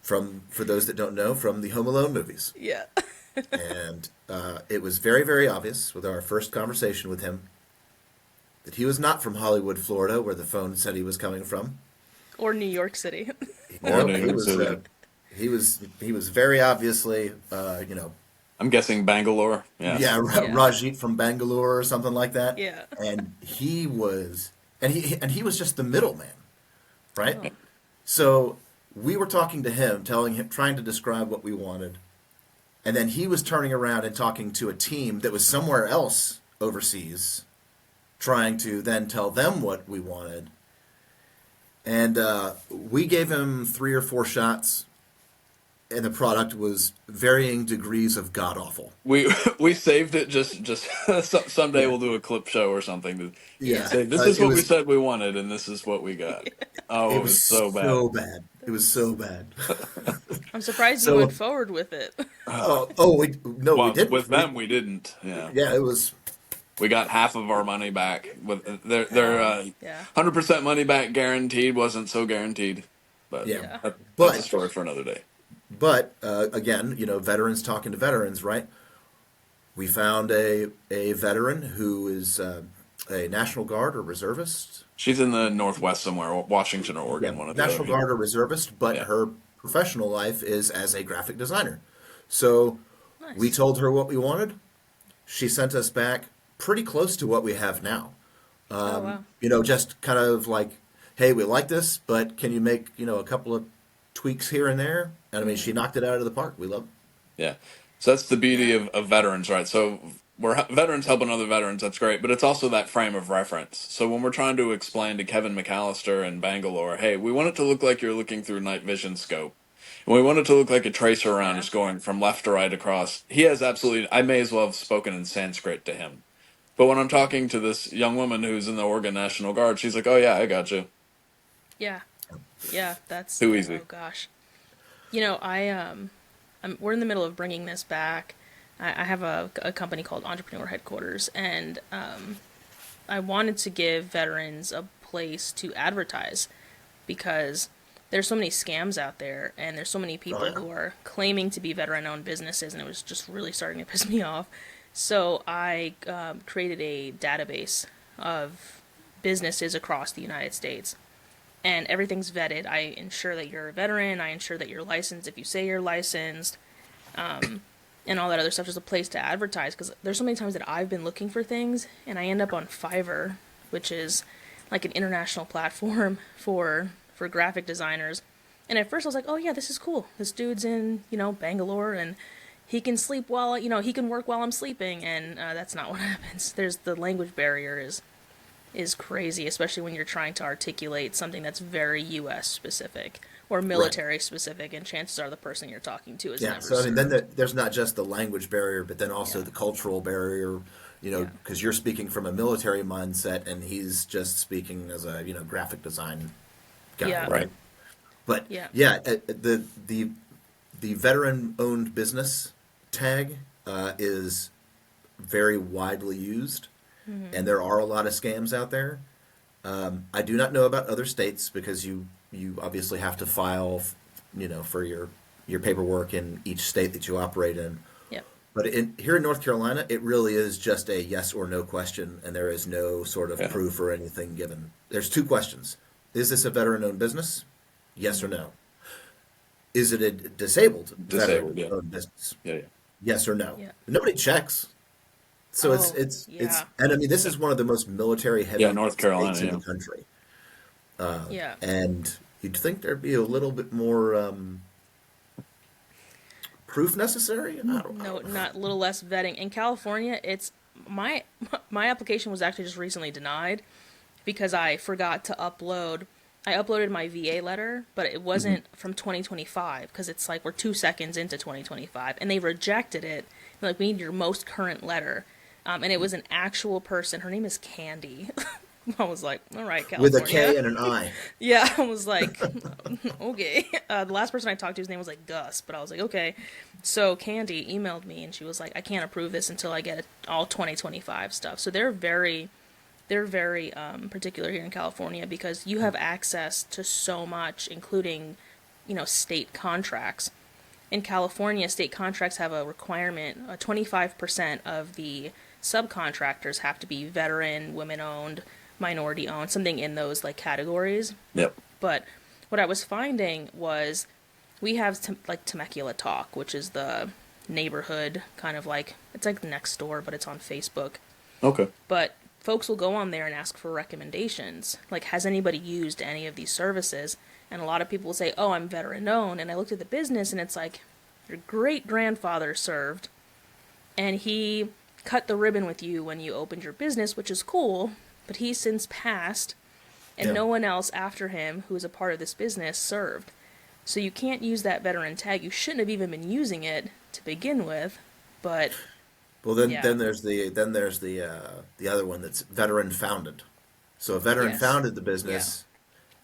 for those that don't know, from the Home Alone movies. Yeah. And it was very, very obvious with our first conversation with him that he was not from Hollywood, Florida, where the phone said he was coming from. Or New York City. Or New York City. He was very obviously, I'm guessing Bangalore. Yeah. yeah, Rajit from Bangalore or something like that. Yeah. And he was just the middleman, right? Oh. So we were talking to him, trying to describe what we wanted, and then he was turning around and talking to a team that was somewhere else overseas, trying to then tell them what we wanted. And we gave him 3 or 4 shots, and the product was varying degrees of god awful. We saved it just someday we'll do a clip show or something to Yeah, say this is what we said we wanted and this is what we got. Oh, it was so bad. So bad. It was so bad. I'm surprised you went forward with it. We didn't. With them, we didn't. Yeah. Yeah, it was. We got half of our money back. With their 100% money back guaranteed wasn't so guaranteed. But Yeah. that's a story for another day. But again, veterans talking to veterans, right? We found a veteran who is a National Guard or reservist. She's in the Northwest somewhere, Washington or Oregon, one of the National Guard or reservist, but her professional life is as a graphic designer. So we told her what we wanted. She sent us back pretty close to what we have now. Wow. Just kind of like, hey, we like this, but can you make, a couple of tweaks here and there? And I mean, she knocked it out of the park. We love it. Yeah. So that's the beauty of veterans, right? So we're veterans helping other veterans. That's great. But it's also that frame of reference. So when we're trying to explain to Kevin McAllister in Bangalore, hey, we want it to look like you're looking through night vision scope. And we want it to look like a tracer round is going from left to right across. He has absolutely, I may as well have spoken in Sanskrit to him. But when I'm talking to this young woman who's in the Oregon National Guard, she's like, oh yeah, I got you. Yeah. Yeah, that's too easy. Oh gosh. We're in the middle of bringing this back. I have a company called Entrepreneur Headquarters, and I wanted to give veterans a place to advertise because there's so many scams out there, and there's so many people who are claiming to be veteran-owned businesses, and it was just really starting to piss me off. So I created a database of businesses across the United States. And everything's vetted. I ensure that you're a veteran. I ensure that you're licensed if you say you're licensed. And all that other stuff. There's a place to advertise. Because there's so many times that I've been looking for things, and I end up on Fiverr, which is like an international platform for graphic designers. And at first I was like, oh yeah, this is cool. This dude's in, Bangalore, and he can sleep while, he can work while I'm sleeping. And that's not what happens. There's the language barrier is crazy, especially when you're trying to articulate something that's very U.S. specific or military specific, and chances are the person you're talking to is never so I mean, served. then there's not just the language barrier, but then also the cultural barrier, because you're speaking from a military mindset, and he's just speaking as a graphic design guy, Yeah. right? But the veteran-owned business tag is very widely used. And there are a lot of scams out there. I do not know about other states because you obviously have to file, for your paperwork in each state that you operate in. Yep. But here in North Carolina, it really is just a yes or no question, and there is no sort of proof or anything given. There's 2 questions. Is this a veteran-owned business? Yes or no. Is it a disabled veteran-owned business? Yeah. Yes or no. Yeah. Nobody checks. So it's and I mean, this is one of the most military heavy North Carolina, states in the country. And you'd think there'd be a little bit more proof necessary. No, not a little less vetting. In California, it's my application was actually just recently denied because I forgot to upload. I uploaded my VA letter, but it wasn't from 2025 because it's like we're 2 seconds into 2025, and they rejected it. They're like, we need your most current letter. And it was an actual person. Her name is Candy. I was like, all right, California. With a K and an I. Yeah, I was like, okay. The last person I talked to, his name was like Gus, but I was like, okay. So Candy emailed me, and she was like, I can't approve this until I get all 2025 stuff. So they're very particular here in California because you have access to so much, including state contracts. In California, state contracts have a requirement, 25% of the subcontractors have to be veteran, women-owned, minority-owned, something in those like categories. Yep. But what I was finding was we have like Temecula Talk, which is the neighborhood kind of like, it's like next door, but it's on Facebook. Okay. But folks will go on there and ask for recommendations. Like, has anybody used any of these services? And a lot of people will say, oh, I'm veteran owned. And I looked at the business and it's like, your great grandfather served and he cut the ribbon with you when you opened your business, which is cool, but he's since passed and no one else after him who is a part of this business served. So you can't use that veteran tag. You shouldn't have even been using it to begin with, but Well, then there's the other one that's veteran founded. So a veteran founded the business,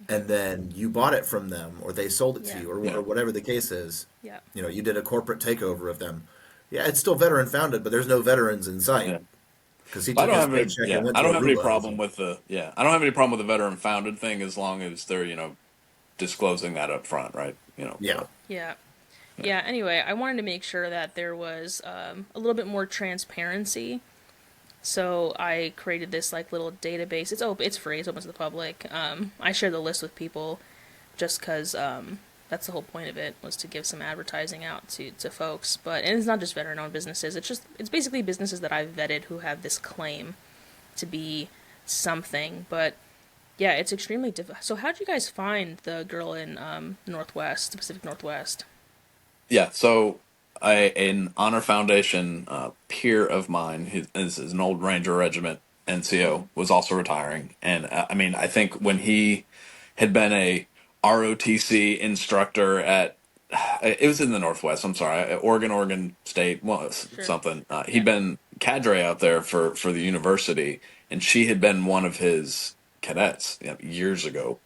and then you bought it from them, or they sold it to you, or whatever the case is. Yeah. You did a corporate takeover of them. Yeah, it's still veteran founded, but there's no veterans in sight. Yeah. Because he I took don't his have any. paycheck and went I to don't have any Aruba. problem with I don't have any problem with the veteran founded thing as long as they're disclosing that up front, right? Yeah. Yeah, anyway, I wanted to make sure that there was a little bit more transparency. So I created this like little database. It's free, it's open to the public. I share the list with people just because that's the whole point of it, was to give some advertising out to folks. And it's not just veteran-owned businesses. It's basically businesses that I've vetted who have this claim to be something. But yeah, it's extremely difficult. So how did you guys find the girl in the Pacific Northwest? Yeah, so an Honor Foundation peer of mine, he is an old Ranger Regiment NCO, was also retiring. And I think when he had been a ROTC instructor it was in the Northwest, I'm sorry, Oregon State, something. He'd been cadre out there for the university, and she had been one of his cadets years ago.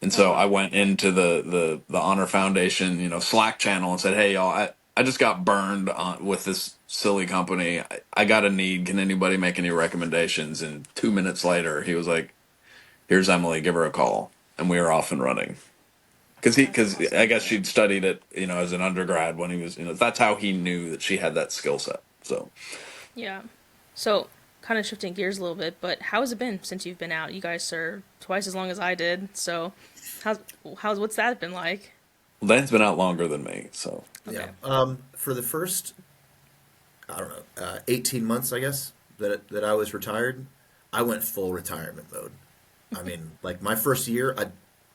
And so I went into the Honor Foundation, Slack channel and said, "Hey, y'all, I just got burned with this silly company. I got a need. Can anybody make any recommendations?" And 2 minutes later, he was like, "Here's Emily. Give her a call." And we were off and running. Because I guess she'd studied it, as an undergrad when he was, that's how he knew that she had that skill set. So. Yeah. So, kind of shifting gears a little bit, but how has it been since you've been out? You guys served twice as long as I did, so what's that been like? Well, Dan's been out longer than me, so. Okay. Yeah. For the first, I don't know, 18 months, I guess, that I was retired, I went full retirement mode. I mean, like my first year, I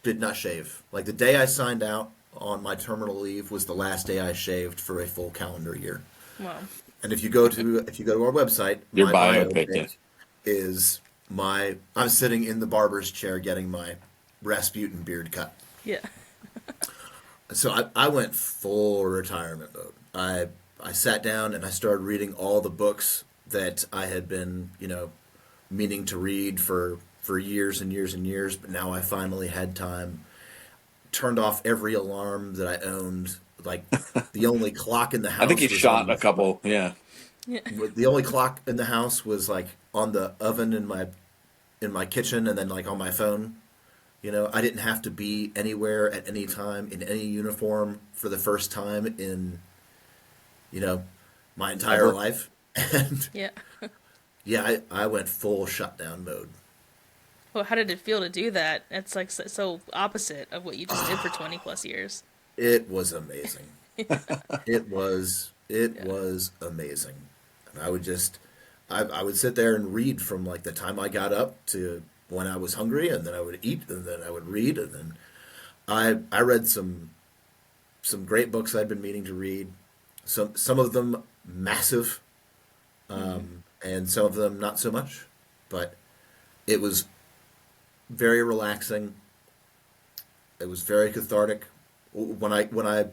did not shave. Like the day I signed out on my terminal leave was the last day I shaved for a full calendar year. Wow. And if you go to our website, Your my bio pic pic is I'm sitting in the barber's chair getting my Rasputin beard cut. Yeah. So I went full retirement mode. I sat down and I started reading all the books that I had been, meaning to read for years and years and years, but now I finally had time. Turned off every alarm that I owned. Like the only clock in the house. I think he was shot a couple, yeah. The only clock in the house was like on the oven in my kitchen, and then like on my phone. I didn't have to be anywhere at any time in any uniform for the first time in, my entire life. And I went full shutdown mode. Well, how did it feel to do that? It's like so opposite of what you just did for 20 plus years. It was amazing. It was amazing. And I would sit there and read from like the time I got up to when I was hungry, and then I would eat, and then I would read, and then I read some great books I'd been meaning to read. Some of them massive, and some of them not so much, but it was very relaxing. It was very cathartic. When I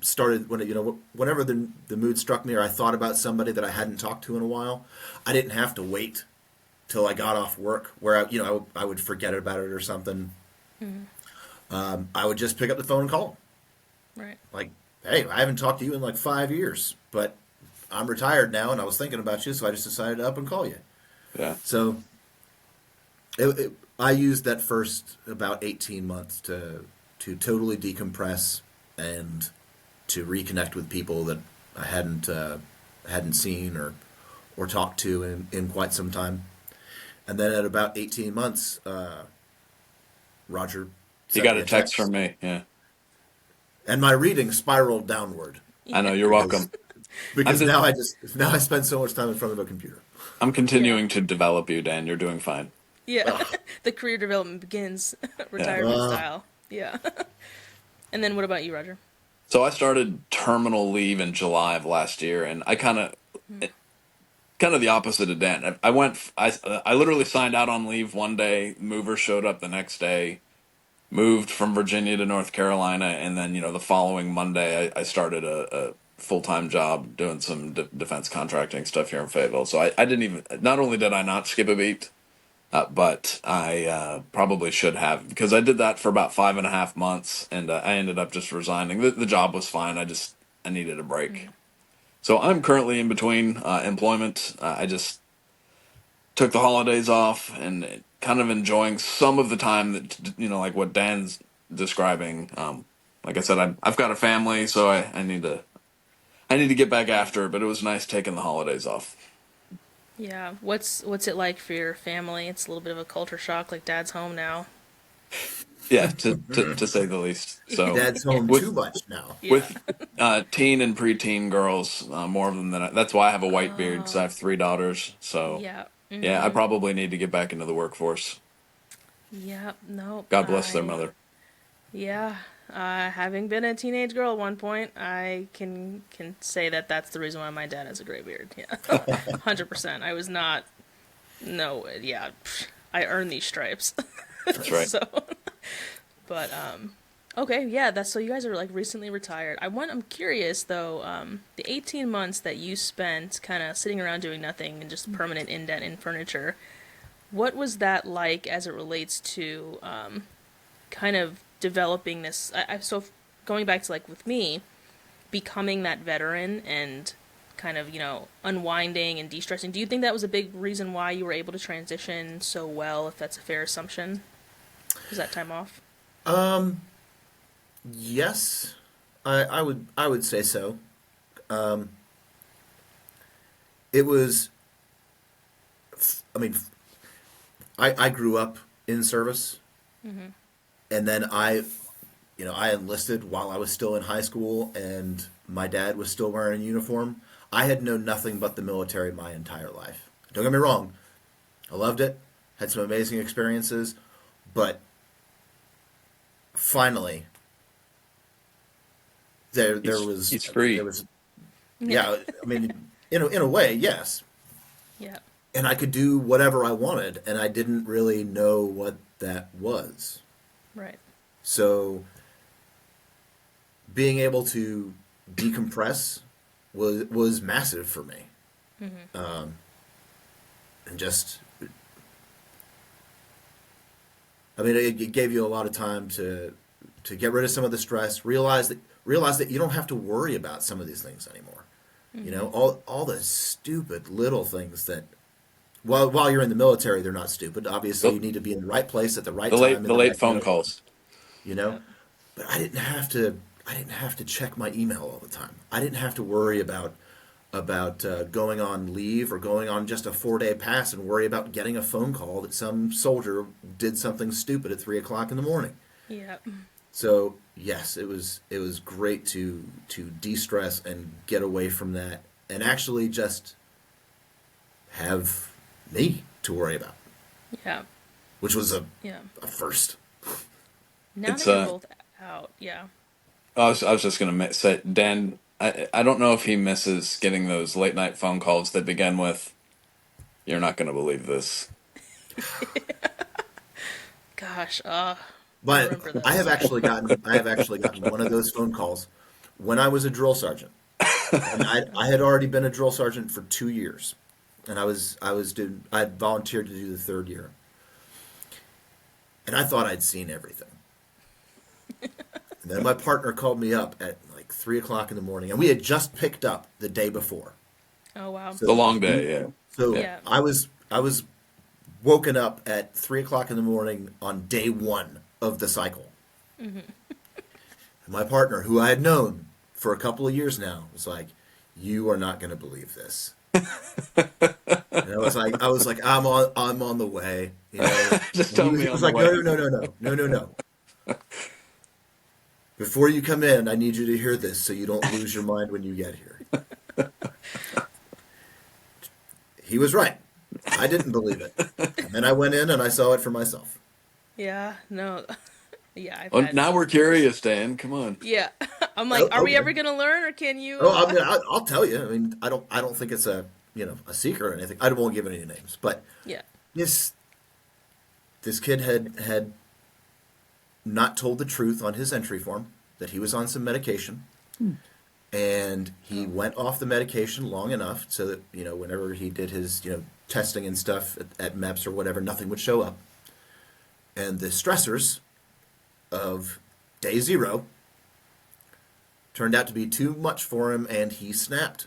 started, whenever the mood struck me, or I thought about somebody that I hadn't talked to in a while, I didn't have to wait till I got off work, where I would forget about it or something. Mm-hmm. I would just pick up the phone and call them. Right. Like, hey, I haven't talked to you in like 5 years, but I'm retired now, and I was thinking about you, so I just decided to up and call you. Yeah. So I used that first about 18 months to totally decompress and to reconnect with people that I hadn't seen or talked to in quite some time. And then at about 18 months, Roger You sent got me a text from me. Yeah. and my reading spiraled downward I know. You're because, welcome. because just- now I spend so much time in front of a computer. I'm continuing to develop you, Dan. You're doing fine. Yeah. The career development begins retirement style. Yeah. And then what about you, Roger? So I started terminal leave in July of last year, and I kind of the opposite of Dan. I literally signed out on leave one day. Mover showed up the next day. Moved from Virginia to North Carolina, and then the following Monday I started a full-time job doing some defense contracting stuff here in Fayetteville. So I didn't even. Not only did I not skip a beat, but I probably should have, because I did that for about 5.5 months, and I ended up just resigning. The job was fine. I needed a break. So I'm currently in between employment. I just took the holidays off and kind of enjoying some of the time that, like what Dan's describing. Like I said, I've got a family, so I need to get back after it, but it was nice taking the holidays off. Yeah. What's it like for your family? It's a little bit of a culture shock, like Dad's home now. Yeah, to say the least. So Dad's home too much now. Yeah. with teen and preteen girls, more of them that's why I have a white beard, because I have 3 daughters. So Yeah. yeah, I probably need to get back into the workforce. Yeah. No. God bless their mother. Yeah. Having been a teenage girl at one point, I can say that that's the reason why my dad has a gray beard. Yeah. 100%. I was not. No. Yeah. I earned these stripes. That's right. So, but okay, yeah. That's so you guys are like recently retired. I'm curious though. The 18 months that you spent kind of sitting around doing nothing and just a permanent indent in furniture, what was that like as it relates to kind of developing this? So going back to like with me, becoming that veteran and kind of unwinding and de-stressing. Do you think that was a big reason why you were able to transition so well? If that's a fair assumption. Was that time off? Yes, I would say so. It was. I mean, I grew up in service, and then I enlisted while I was still in high school, and my dad was still wearing a uniform. I had known nothing but the military my entire life. Don't get me wrong, I loved it, had some amazing experiences, but finally, there was It's free. There was, yeah. I mean, in a way, yes. Yeah. And I could do whatever I wanted, and I didn't really know what that was. Right. So, being able to decompress was massive for me, and just, I mean, it gave you a lot of time to get rid of some of the stress. Realize that you don't have to worry about some of these things anymore. All the stupid little things that, while you're in the military, they're not stupid. Obviously, you need to be in the right place at the right time. The late phone calls. But I didn't have to check my email all the time. I didn't have to worry about going on leave or going on just a 4-day pass and worry about getting a phone call that some soldier did something stupid at 3 o'clock in the morning. Yeah. So yes, it was great to de-stress and get away from that and actually just have me to worry about. Yeah. Which was a Yeah. first. Now It's, that you're both out, yeah. I was just going to say, Dan, I don't know if he misses getting those late night phone calls that begin with, "You're not going to believe this." Gosh, But remember those. I have actually gotten one of those phone calls when I was a drill sergeant. And I had already been a drill sergeant for 2 years, and I had volunteered to do the 3rd year, and I thought I'd seen everything. And then my partner called me up at like 3 o'clock in the morning, and we had just picked up the day before. Oh wow. So The long day, yeah. So Yeah. I was woken up at 3 o'clock in the morning on day 1 of the cycle. My partner, who I had known for a couple of years now, was like, "You are not going to believe this." And I was like, I'm on the way. You know, Just and tell he me on was the like, way. no. Before you come in, I need you to hear this so you don't lose your mind when you get here. He was right. I didn't believe it. And then I went in and I saw it for myself. Yeah, no. Yeah, I've Well, had. now we're curious, Dan. Come on. Yeah. I'm like, Oh, are we okay. ever gonna learn, or can you? Oh, I mean, I'll tell you. I mean, I don't think it's a secret or anything. I won't give any names, but Yeah. this kid had not told the truth on his entry form that he was on some medication, and he went off the medication long enough so that whenever he did his testing and stuff at MEPS or whatever, nothing would show up, and the stressors of day zero turned out to be too much for him, and he snapped.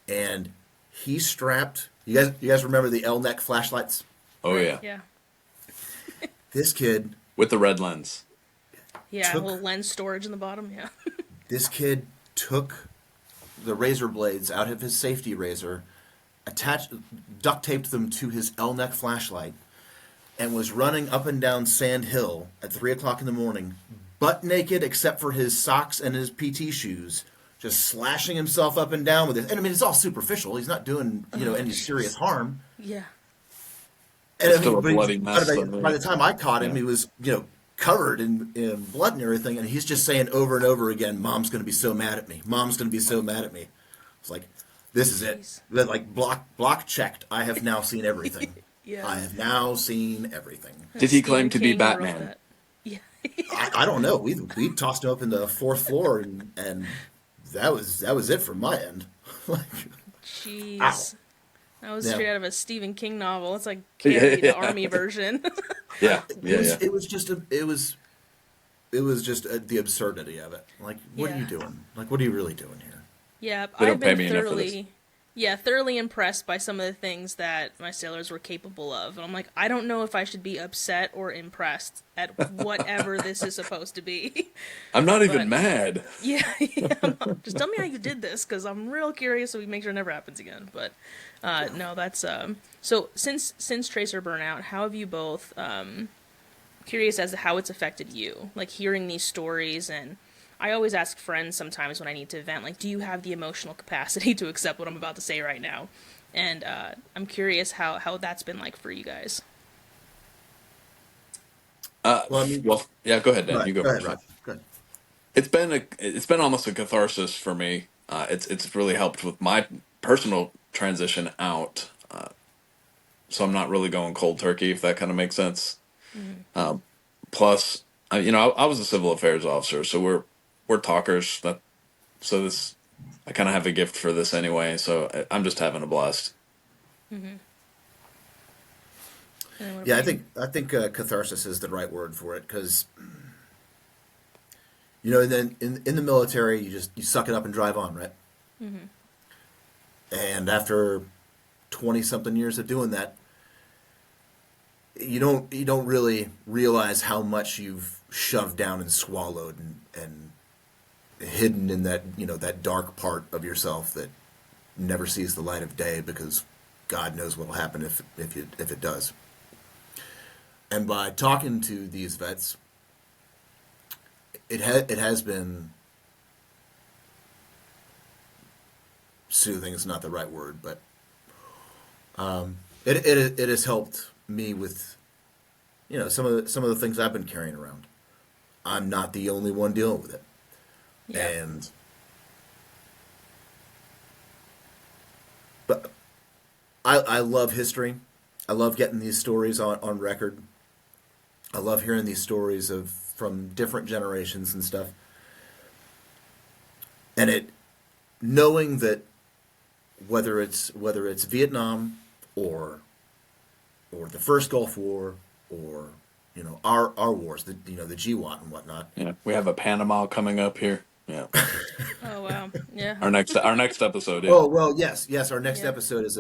And he strapped. You guys remember the L neck flashlights? Oh yeah. Yeah. This kid With the red lens. Yeah. Took- A little lens storage in the bottom. Yeah. This kid took the razor blades out of his safety razor, duct taped them to his L neck flashlight, and was running up and down Sand Hill at 3 o'clock in the morning, butt naked except for his socks and his PT shoes, just slashing himself up and down with it. And I mean, it's all superficial. He's not doing any serious harm. Yeah. And Still a but bloody mess, by the time I caught him, Yeah. he was covered in blood and everything, and he's just saying over and over again, "Mom's going to be so mad at me. Mom's going to be so mad at me." It's like, this is it. Jeez. That like block checked. I have now seen everything. Yeah. I have now seen everything. Did he Stephen claim to be King wrote Batman? that. Yeah. I don't know. We tossed him up in the fourth floor, and that was it from my end. Like, Jeez. Ow. That was Yeah. straight out of a Stephen King novel. It's like Carrie, the army version. Yeah. it was just the absurdity of it. Like, what are you Yeah. doing? Like, what are you really doing here? Yeah, They don't I've pay been me enough for this. thoroughly impressed by some of the things that my sailors were capable of. And I'm like, I don't know if I should be upset or impressed at whatever this is supposed to be. I'm not even But- mad. Yeah, just tell me how you did this, because I'm real curious, so we make sure it never happens again. But no, that's so since Tracer Burnout, how have you both curious as to how it's affected you, like hearing these stories? And I always ask friends sometimes when I need to vent, like, do you have the emotional capacity to accept what I'm about to say right now? And I'm curious how that's been like for you guys. Well, I mean, Yeah. Go ahead, Dan. Right, You go go ahead, first. Rod. Go ahead. It's been almost a catharsis for me. It's really helped with my personal transition out. So I'm not really going cold turkey, if that kind of makes sense. Plus, I was a civil affairs officer, so we're talkers. I kind of have a gift for this anyway. So I'm just having a blast. And what Yeah, about you? I think catharsis is the right word for it, because and then in the military, you suck it up and drive on, right? And after 20 something years of doing that, you don't really realize how much you've shoved down and swallowed and hidden in that dark part of yourself that never sees the light of day, because God knows what will happen if it does. And by talking to these vets, it has been soothing. Is not the right word, but it has helped me with some of the things I've been carrying around. I'm not the only one dealing with it, Yeah. and but I love history. I love getting these stories on record. I love hearing these stories from different generations and stuff. And knowing that whether it's Vietnam or the first Gulf War or our wars, the GWAT and whatnot. Yeah, we have a Panama coming up here. Yeah, Oh wow, yeah. our next episode. Yeah. Oh well, yes. Our next Yeah. episode is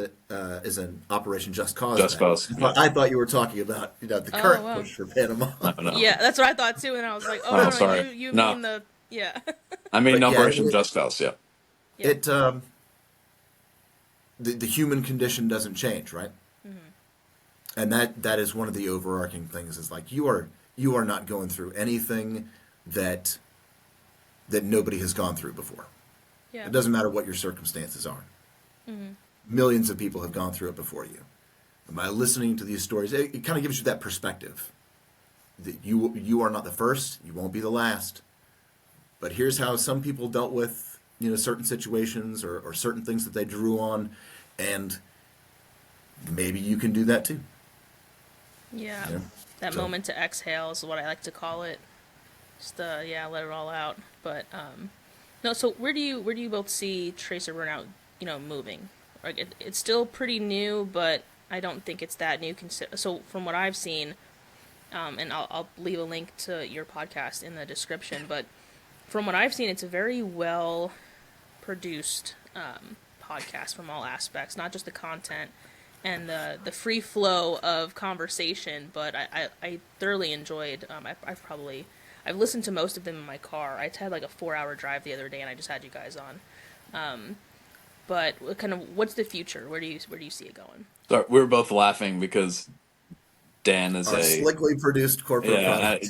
an Operation Just Cause. Just event. Cause, I thought you were talking about the current wow. push for Panama. No. Yeah, that's what I thought too, and I was like, Oh, no, sorry. you No. mean the Yeah. I mean, But no yeah, version just us. Yeah. Yeah. it the human condition doesn't change, right? And that is one of the overarching things, is like you are not going through anything that nobody has gone through before. Yeah. It doesn't matter what your circumstances are. Millions of people have gone through it before you. And by listening to these stories, it kind of gives you that perspective that you are not the first, you won't be the last. But here's how some people dealt with, certain situations or certain things that they drew on, and maybe you can do that too. Yeah. Yeah. That So- moment to exhale is what I like to call it. Just let it all out. But no, so where do you both see Tracer Burnout, moving? Like it's still pretty new, but I don't think it's that new. So from what I've seen, and I'll leave a link to your podcast in the description, but from what I've seen, it's a very well produced podcast from all aspects, not just the content and the free flow of conversation, but I thoroughly enjoyed. I've listened to most of them in my car. I had like a 4-hour drive the other day, and I just had you guys on. But what's the future? Where do you see it going? So we were both laughing because Dan is Our slickly produced corporate product.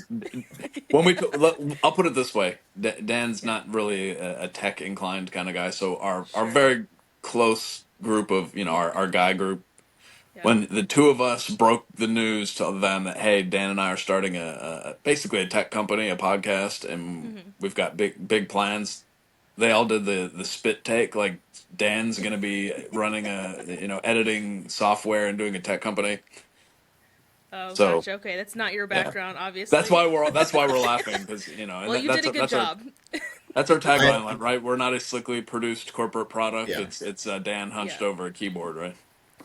when I'll put it this way: Dan's not really a tech inclined kind of guy. So our very close group of our guy group, Yeah. when the two of us broke the news to them that, hey, Dan and I are starting basically a tech company, a podcast, and we've got big plans. They all did the spit take, like Dan's going to be running editing software and doing a tech company. Oh, So, gotcha. Okay, that's not your background, obviously. That's why we're laughing, because Well, you did a good job. That's our tagline, right? We're not a slickly produced corporate product. Yeah. It's Dan hunched Yeah. over a keyboard, right?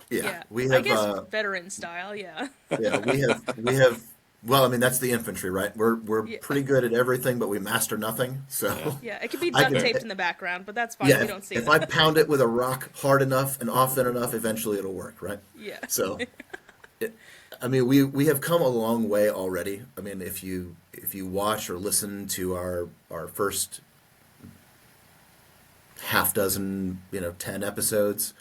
Yeah, we have. I guess veteran style. Yeah. Yeah, we have. Well, I mean, that's the infantry, right? We're pretty good at everything, but we master nothing. So Yeah, it could be I duct can- taped in the background, but that's fine. yeah, We don't see if that. I pound it with a rock hard enough and often enough, eventually it'll work, right? Yeah. So, I mean, we have come a long way already. I mean, if you watch or listen to our first half dozen, 10 episodes,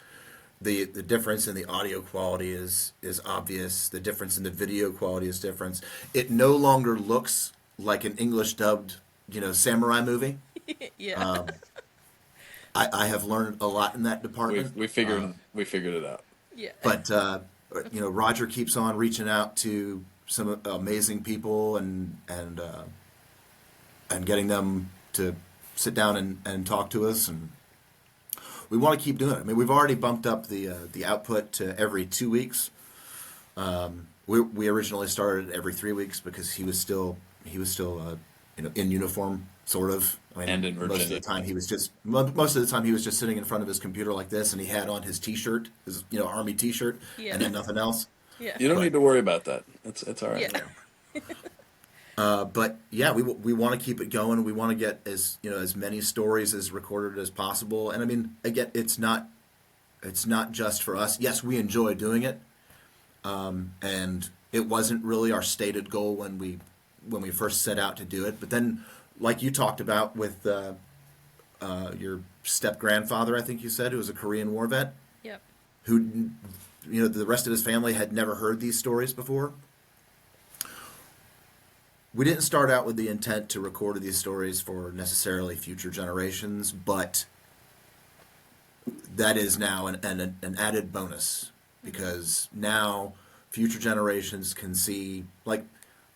the difference in the audio quality is obvious. The difference in the video quality is different. It no longer looks like an English dubbed, samurai movie. Yeah. I have learned a lot in that department. We figured it out. Yeah. But Roger keeps on reaching out to some amazing people and getting them to sit down and talk to us, and we want to keep doing it. I mean, we've already bumped up the output to every 2 weeks. We originally started every 3 weeks because he was still in uniform, sort of. I mean, And in most of the Virginia. time he was just sitting in front of his computer like this, and he had on his T-shirt, his Army T-shirt, Yeah. and then nothing else. Yeah. You don't need to worry about that. It's all right. Yeah. But yeah, we want to keep it going. We want to get as many stories as recorded as possible. And I mean, again, it's not just for us. Yes, we enjoy doing it, and it wasn't really our stated goal when we first set out to do it. But then, like you talked about with your step grandfather, I think you said, who was a Korean War vet, Yep. who the rest of his family had never heard these stories before. We didn't start out with the intent to record these stories for necessarily future generations, but that is now an added bonus, because now future generations can see, like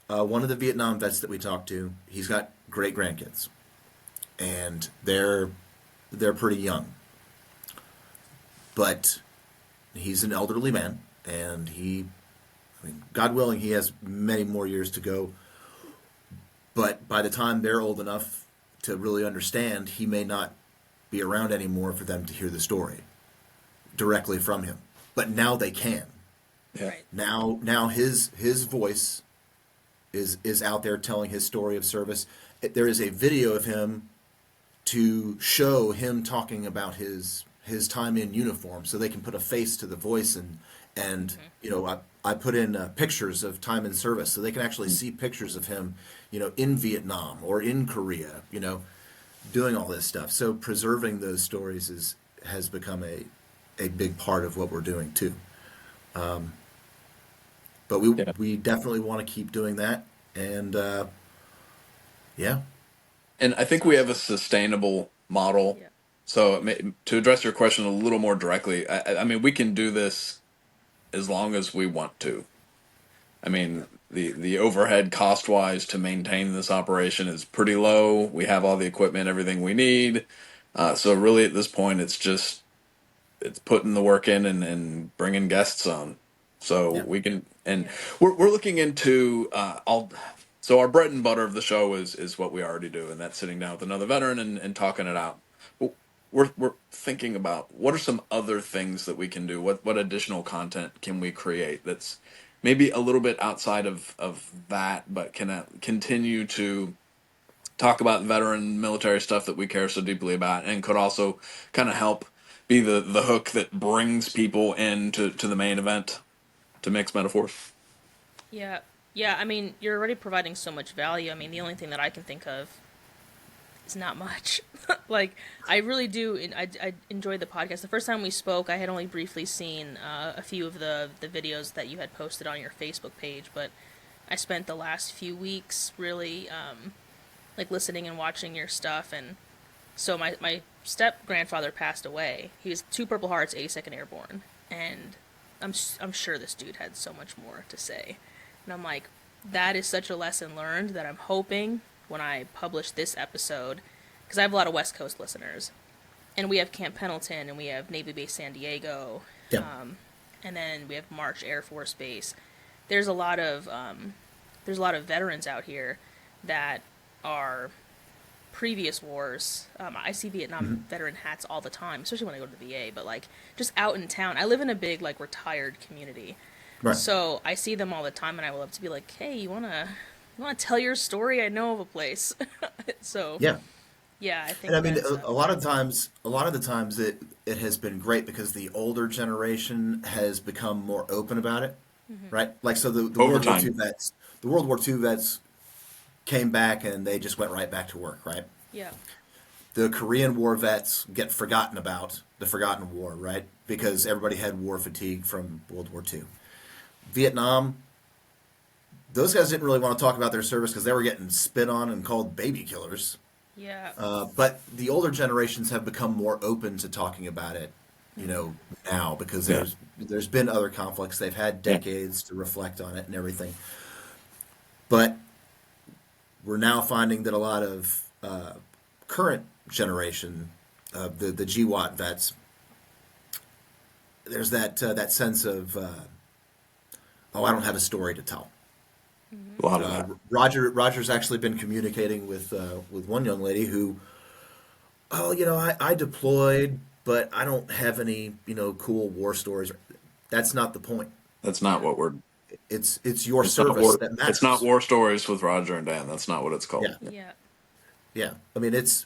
one of the Vietnam vets that we talked to, he's got great grandkids, and they're pretty young, but he's an elderly man, and God willing, he has many more years to go. But by the time they're old enough to really understand, he may not be around anymore for them to hear the story directly from him. But now they can. Yeah. Right. Now his voice is out there telling his story of service. There is a video of him to show him talking about his time in uniform, so they can put a face to the voice And, I put in pictures of time in service so they can actually see pictures of him, in Vietnam or in Korea, doing all this stuff. So preserving those stories has become a big part of what we're doing too. But Yeah. we definitely want to keep doing that. And, yeah. And I think we have a sustainable model. Yeah. So to address your question a little more directly, I mean, we can do this as long as we want to. I mean, the overhead cost wise to maintain this operation is pretty low. We have all the equipment, everything we need. So really, at this point, it's putting the work in and bringing guests on. So Yeah. we can, and we're looking into all. So our bread and butter of the show is what we already do, and that's sitting down with another veteran and talking it out. But we're thinking about what are some other things that we can do. What additional content can we create that's maybe a little bit outside of that, but can continue to talk about veteran military stuff that we care so deeply about, and could also kind of help be the hook that brings people into to the main event, to mix metaphors. Yeah. Yeah, I mean, you're already providing so much value. I mean, the only thing that I can think of is not much. Like, I really do. I enjoyed the podcast. The first time we spoke, I had only briefly seen a few of the videos that you had posted on your Facebook page, but I spent the last few weeks really like listening and watching your stuff. And so my step grandfather passed away. He was 2 Purple Hearts, 82nd Airborne, and I'm sure this dude had so much more to say. And I'm like, that is such a lesson learned that I'm hoping when I publish this episode, because I have a lot of West Coast listeners, and we have Camp Pendleton, and we have Navy Base San Diego, Yeah. and then we have March Air Force Base. There's a lot of veterans out here that are previous wars. I see Vietnam veteran hats all the time, especially when I go to the VA, but like just out in town. I live in a big like retired community. Right. So I see them all the time, and I would love to be like, "Hey, you wanna tell your story? I know of a place." So Yeah. yeah, I think And I mean, that's a lot of the times it has been great because the older generation has become more open about it, right? Like, so the World War Overtime. II vets, the World War II vets came back and they just went right back to work, right? yeah, The Korean War vets get forgotten about, the forgotten war, right? Because everybody had war fatigue from World War II. Vietnam, those guys didn't really want to talk about their service because they were getting spit on and called baby killers. yeah, But the older generations have become more open to talking about it, now because there's been other conflicts. They've had decades to reflect on it and everything. But we're now finding that a lot of current generation, the GWAT vets, there's that sense of, I don't have a story to tell. A lot of that. Roger's actually been communicating with one young lady who, I deployed, but I don't have any cool war stories. That's not the point. That's not what we're. It's your It's not service war. that matters. It's not war stories with Roger and Dan. That's not what it's called. Yeah. yeah, Yeah, I mean it's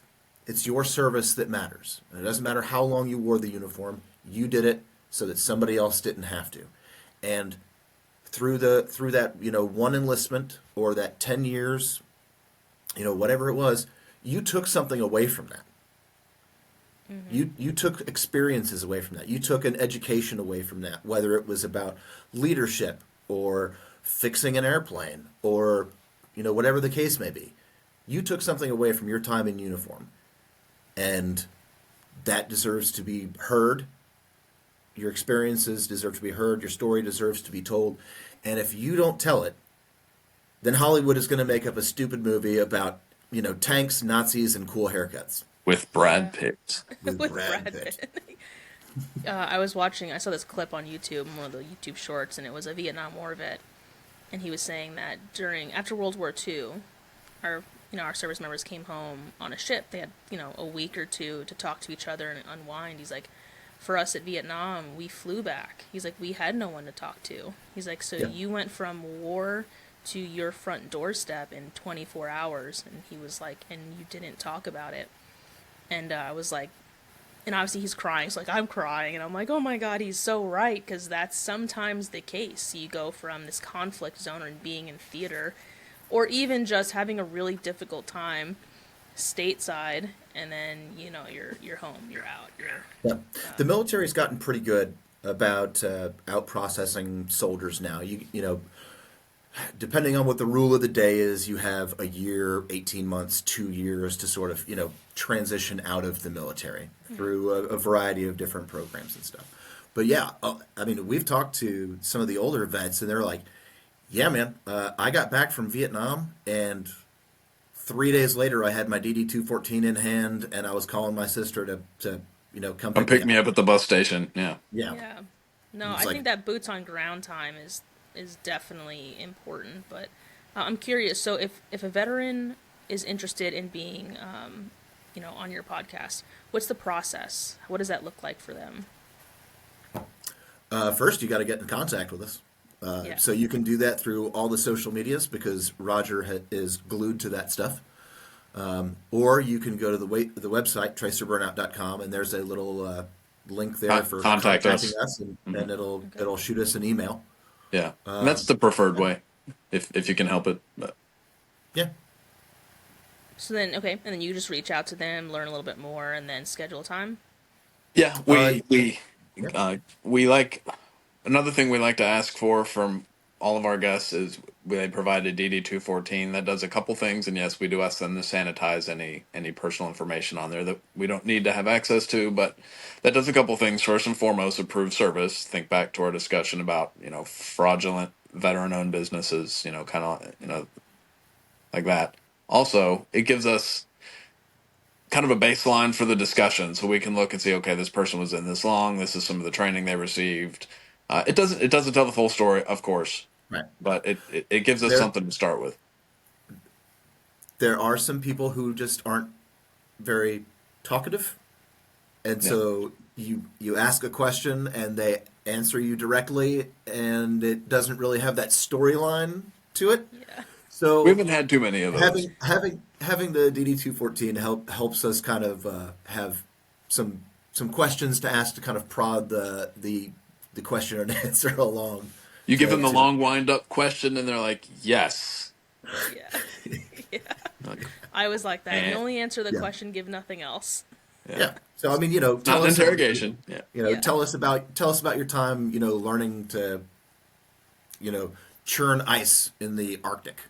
your service that matters. And it doesn't matter how long you wore the uniform. You did it so that somebody else didn't have to. And through that one enlistment or that 10 years, whatever it was, you took something away from that. You took experiences away from that. You took an education away from that, whether it was about leadership or fixing an airplane or whatever the case may be. You took something away from your time in uniform, and that deserves to be heard. Your experiences deserve to be heard. Your story deserves to be told. And if you don't tell it, then Hollywood is going to make up a stupid movie about tanks, Nazis, and cool haircuts With Brad Pitt. with with Brad Brad Pitt. Pitt. I saw this clip on YouTube, one of the YouTube shorts, and it was a Vietnam War vet, and he was saying that after World War II, our service members came home on a ship. They had a week or two to talk to each other and unwind. He's like, for us at Vietnam, we flew back. He's like, we had no one to talk to. He's like, so Yeah. you went from war to your front doorstep in 24 hours, and he was like, and you didn't talk about it. And I was like, and obviously he's crying. He's like, I'm crying. And I'm like, oh my God, he's so right. Because that's sometimes the case. You go from this conflict zone and being in theater, or even just having a really difficult time stateside, and then, you're home, you're out. Yeah. The military's gotten pretty good about out processing soldiers now. You know, depending on what the rule of the day is, you have a year, 18 months, 2 years to sort of, transition out of the military through a variety of different programs and stuff. But yeah, I mean, we've talked to some of the older vets, and they're like, yeah, man, I got back from Vietnam, and 3 days later I had my DD-214 in hand, and I was calling my sister to come Come pick me up at the bus station. Yeah. Yeah. Yeah. No, It's I like- think that boots on ground time is definitely important. But I'm curious. So if a veteran is interested in being, on your podcast, what's the process? What does that look like for them? First, you got to get in contact with us. Yeah. So you can do that through all the social medias because Roger is glued to that stuff. Or you can go to the website, tracerburnout.com, and there's a little link there for Contact us. contacting us, and it'll shoot us an email. Yeah. And that's the preferred way, if you can help it. But Yeah. So then, okay, and then you just reach out to them, learn a little bit more, and then schedule a time. yeah, we Yeah. we like another thing we like to ask for from all of our guests is they provide a DD-214 that does a couple things, and yes, we do ask them to sanitize any personal information on there that we don't need to have access to, but that does a couple things. First and foremost, approved service. Think back to our discussion about fraudulent veteran-owned businesses, kind of like that. Also, it gives us kind of a baseline for the discussion, so we can look and see, okay, this person was in this long. This is some of the training they received. It doesn't tell the full story, of course, Right. but it gives us something to start with. There are some people who just aren't very talkative, and so you ask a question and they answer you directly, and it doesn't really have that storyline to it. Yeah. So We haven't had too many of those. having the DD-214 helps us kind of have some questions to ask to kind of prod the question and answer along. You give them the long wind-up question, and they're like, yes. Yeah. Yeah. Like, I was like that. You only answer the Yeah. question, give nothing else. Yeah. So I mean, Not tell an us interrogation. Yeah. Yeah. tell us about your time, learning to, churn ice in the Arctic.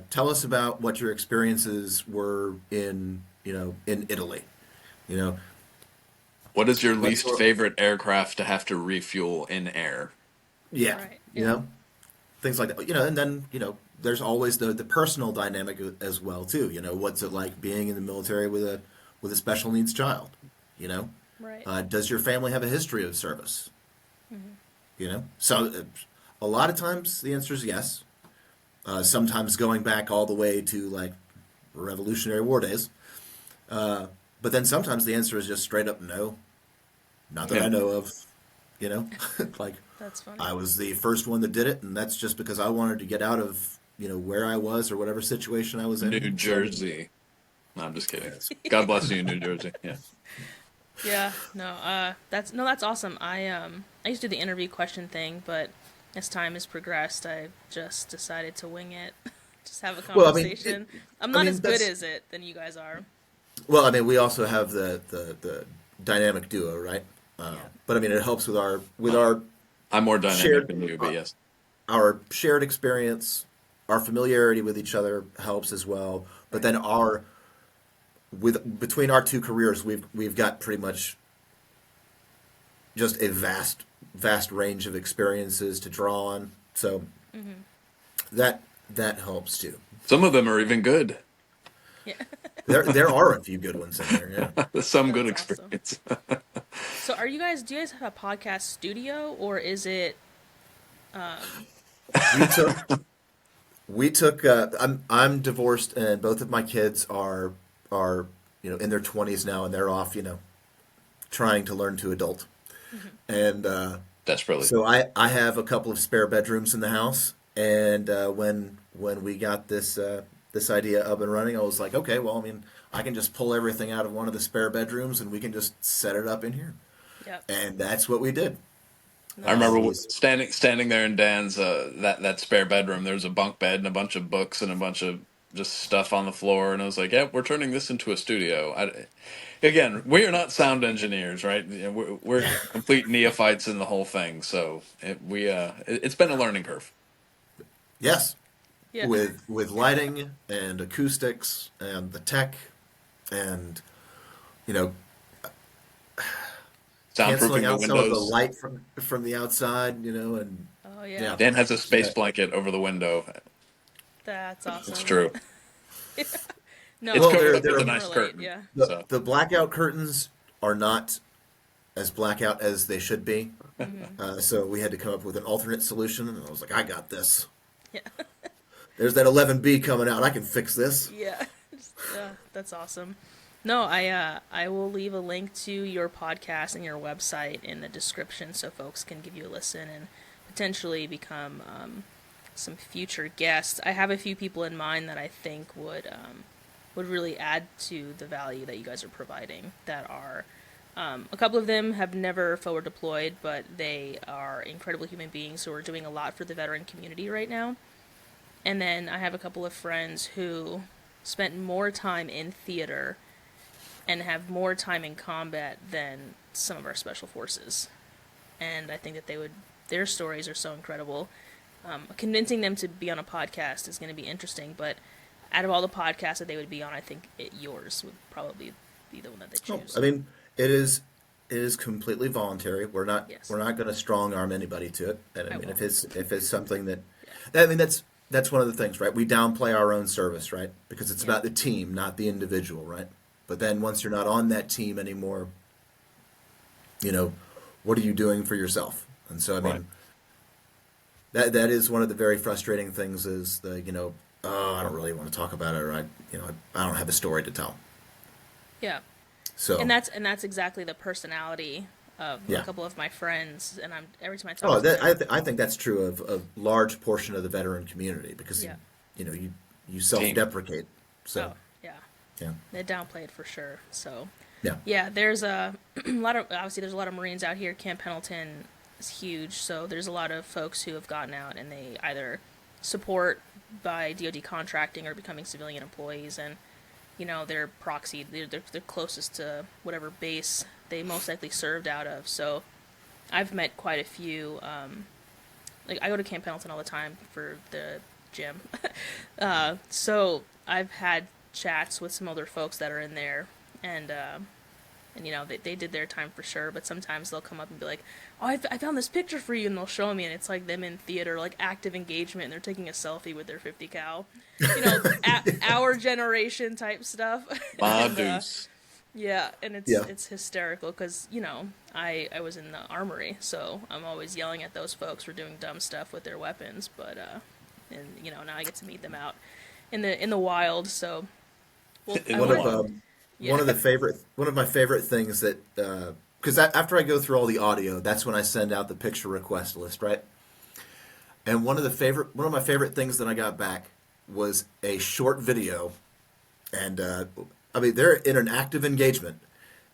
Tell us about what your experiences were in Italy. What is your least sort- favorite aircraft to have to refuel in air? Yeah. Right, You yeah. know, things like that. And then, there's always the personal dynamic as well too. What's it like being in the military with a special needs child? Right. Does your family have a history of service? So a lot of times the answer is yes. Sometimes going back all the way to like Revolutionary War days. But then sometimes the answer is just straight up no. Not that I know of. Like That's funny. I was the first one that did it, and that's just because I wanted to get out of where I was or whatever situation I was in. New Jersey. No, I'm just kidding. God bless you, New Jersey. Yeah. Yeah, no, that's awesome. I used to do the interview question thing, but as time has progressed, I just decided to wing it. Just have a Well, I mean, conversation. I'm I not mean, as good that's- as it than you guys are. Well, I mean, we also have the dynamic duo, right? But I mean, it helps with our I'm more dynamic Shared- than you, but yes. our shared experience, our familiarity with each other helps as well. But then between our two careers, we've got pretty much just a vast range of experiences to draw on. So that helps too. Some of them are even good. Yeah. There are a few good ones in there. Yeah. Some good That's awesome. experience. So, do you guys have a podcast studio, or is it? We took. I'm divorced, and both of my kids are in their 20s now, and they're off trying to learn to adult. And Desperately. so I have a couple of spare bedrooms in the house, and when we got this this idea up and running, I was like, okay, well, I mean, I can just pull everything out of one of the spare bedrooms and we can just set it up in here. Yep. And that's what we did. I remember Nice. standing there in Dan's that spare bedroom. There was a bunk bed and a bunch of books and a bunch of just stuff on the floor, and I was like, "Yeah, we're turning this into a studio." Again, we are not sound engineers, right? We're complete neophytes in the whole thing, so it's been a learning curve. Yes. Yeah. With lighting and acoustics and the tech and, you know, canceling Soundproofing out the some of the windows. light from the outside, and Oh yeah. yeah. Dan has a space Yeah. blanket over the window. That's awesome. It's true. No, It's Well, covered they're- up with a they're- nice more light, curtain. yeah. So. The blackout curtains are not as blackout as they should be. So we had to come up with an alternate solution, and I was like, I got this. Yeah. There's that 11B coming out. I can fix this. Yeah. That's awesome. No, I will leave a link to your podcast and your website in the description so folks can give you a listen and potentially become some future guests. I have a few people in mind that I think would really add to the value that you guys are providing. That are a couple of them have never forward deployed, but they are incredible human beings who are doing a lot for the veteran community right now. And then I have a couple of friends who spent more time in theater and have more time in combat than some of our special forces. And I think that their stories are so incredible. Convincing them to be on a podcast is going to be interesting, but out of all the podcasts that they would be on, I think yours would probably be the one that they choose. I mean, it is completely voluntary. We're not Yes. going to strong arm anybody to it. And I mean, won't. if it's something I mean, that's one of the things, right? We downplay our own service, right? Because it's about the team, not the individual, right? But then once you're not on that team anymore, what are you doing for yourself? And so, I mean, that is one of the very frustrating things is oh, I don't really want to talk about it, or I don't have a story to tell. Yeah. So And that's exactly the personality of Yeah. a couple of my friends, and every time I talk Oh, to them, I think that's true of a large portion of the veteran community because Yeah. you self-deprecate. So oh yeah, yeah, they downplay it for sure. So yeah, yeah, there's a lot of there's a lot of Marines out here. Camp Pendleton is huge, so there's a lot of folks who have gotten out and they either support by DoD contracting or becoming civilian employees, and they're proxied. They're closest to whatever base they most likely served out of. So I've met quite a few. Like I go to Camp Pendleton all the time for the gym, so I've had chats with some older folks that are in there, and they did their time for sure. But sometimes they'll come up and be like, "Oh, I found this picture for you," and they'll show me, and it's like them in theater, like active engagement, and they're taking a selfie with their 50 cal, our generation type stuff. And, Deuce. yeah, and Yeah. it's hysterical because I was in the armory, so I'm always yelling at those folks for doing dumb stuff with their weapons. But now I get to meet them out in the wild. So I one wanna- of one of my favorite things that because after I go through all the audio, that's when I send out the picture request list, right? And one of my favorite things that I got back was a short video, and I mean they're in an active engagement,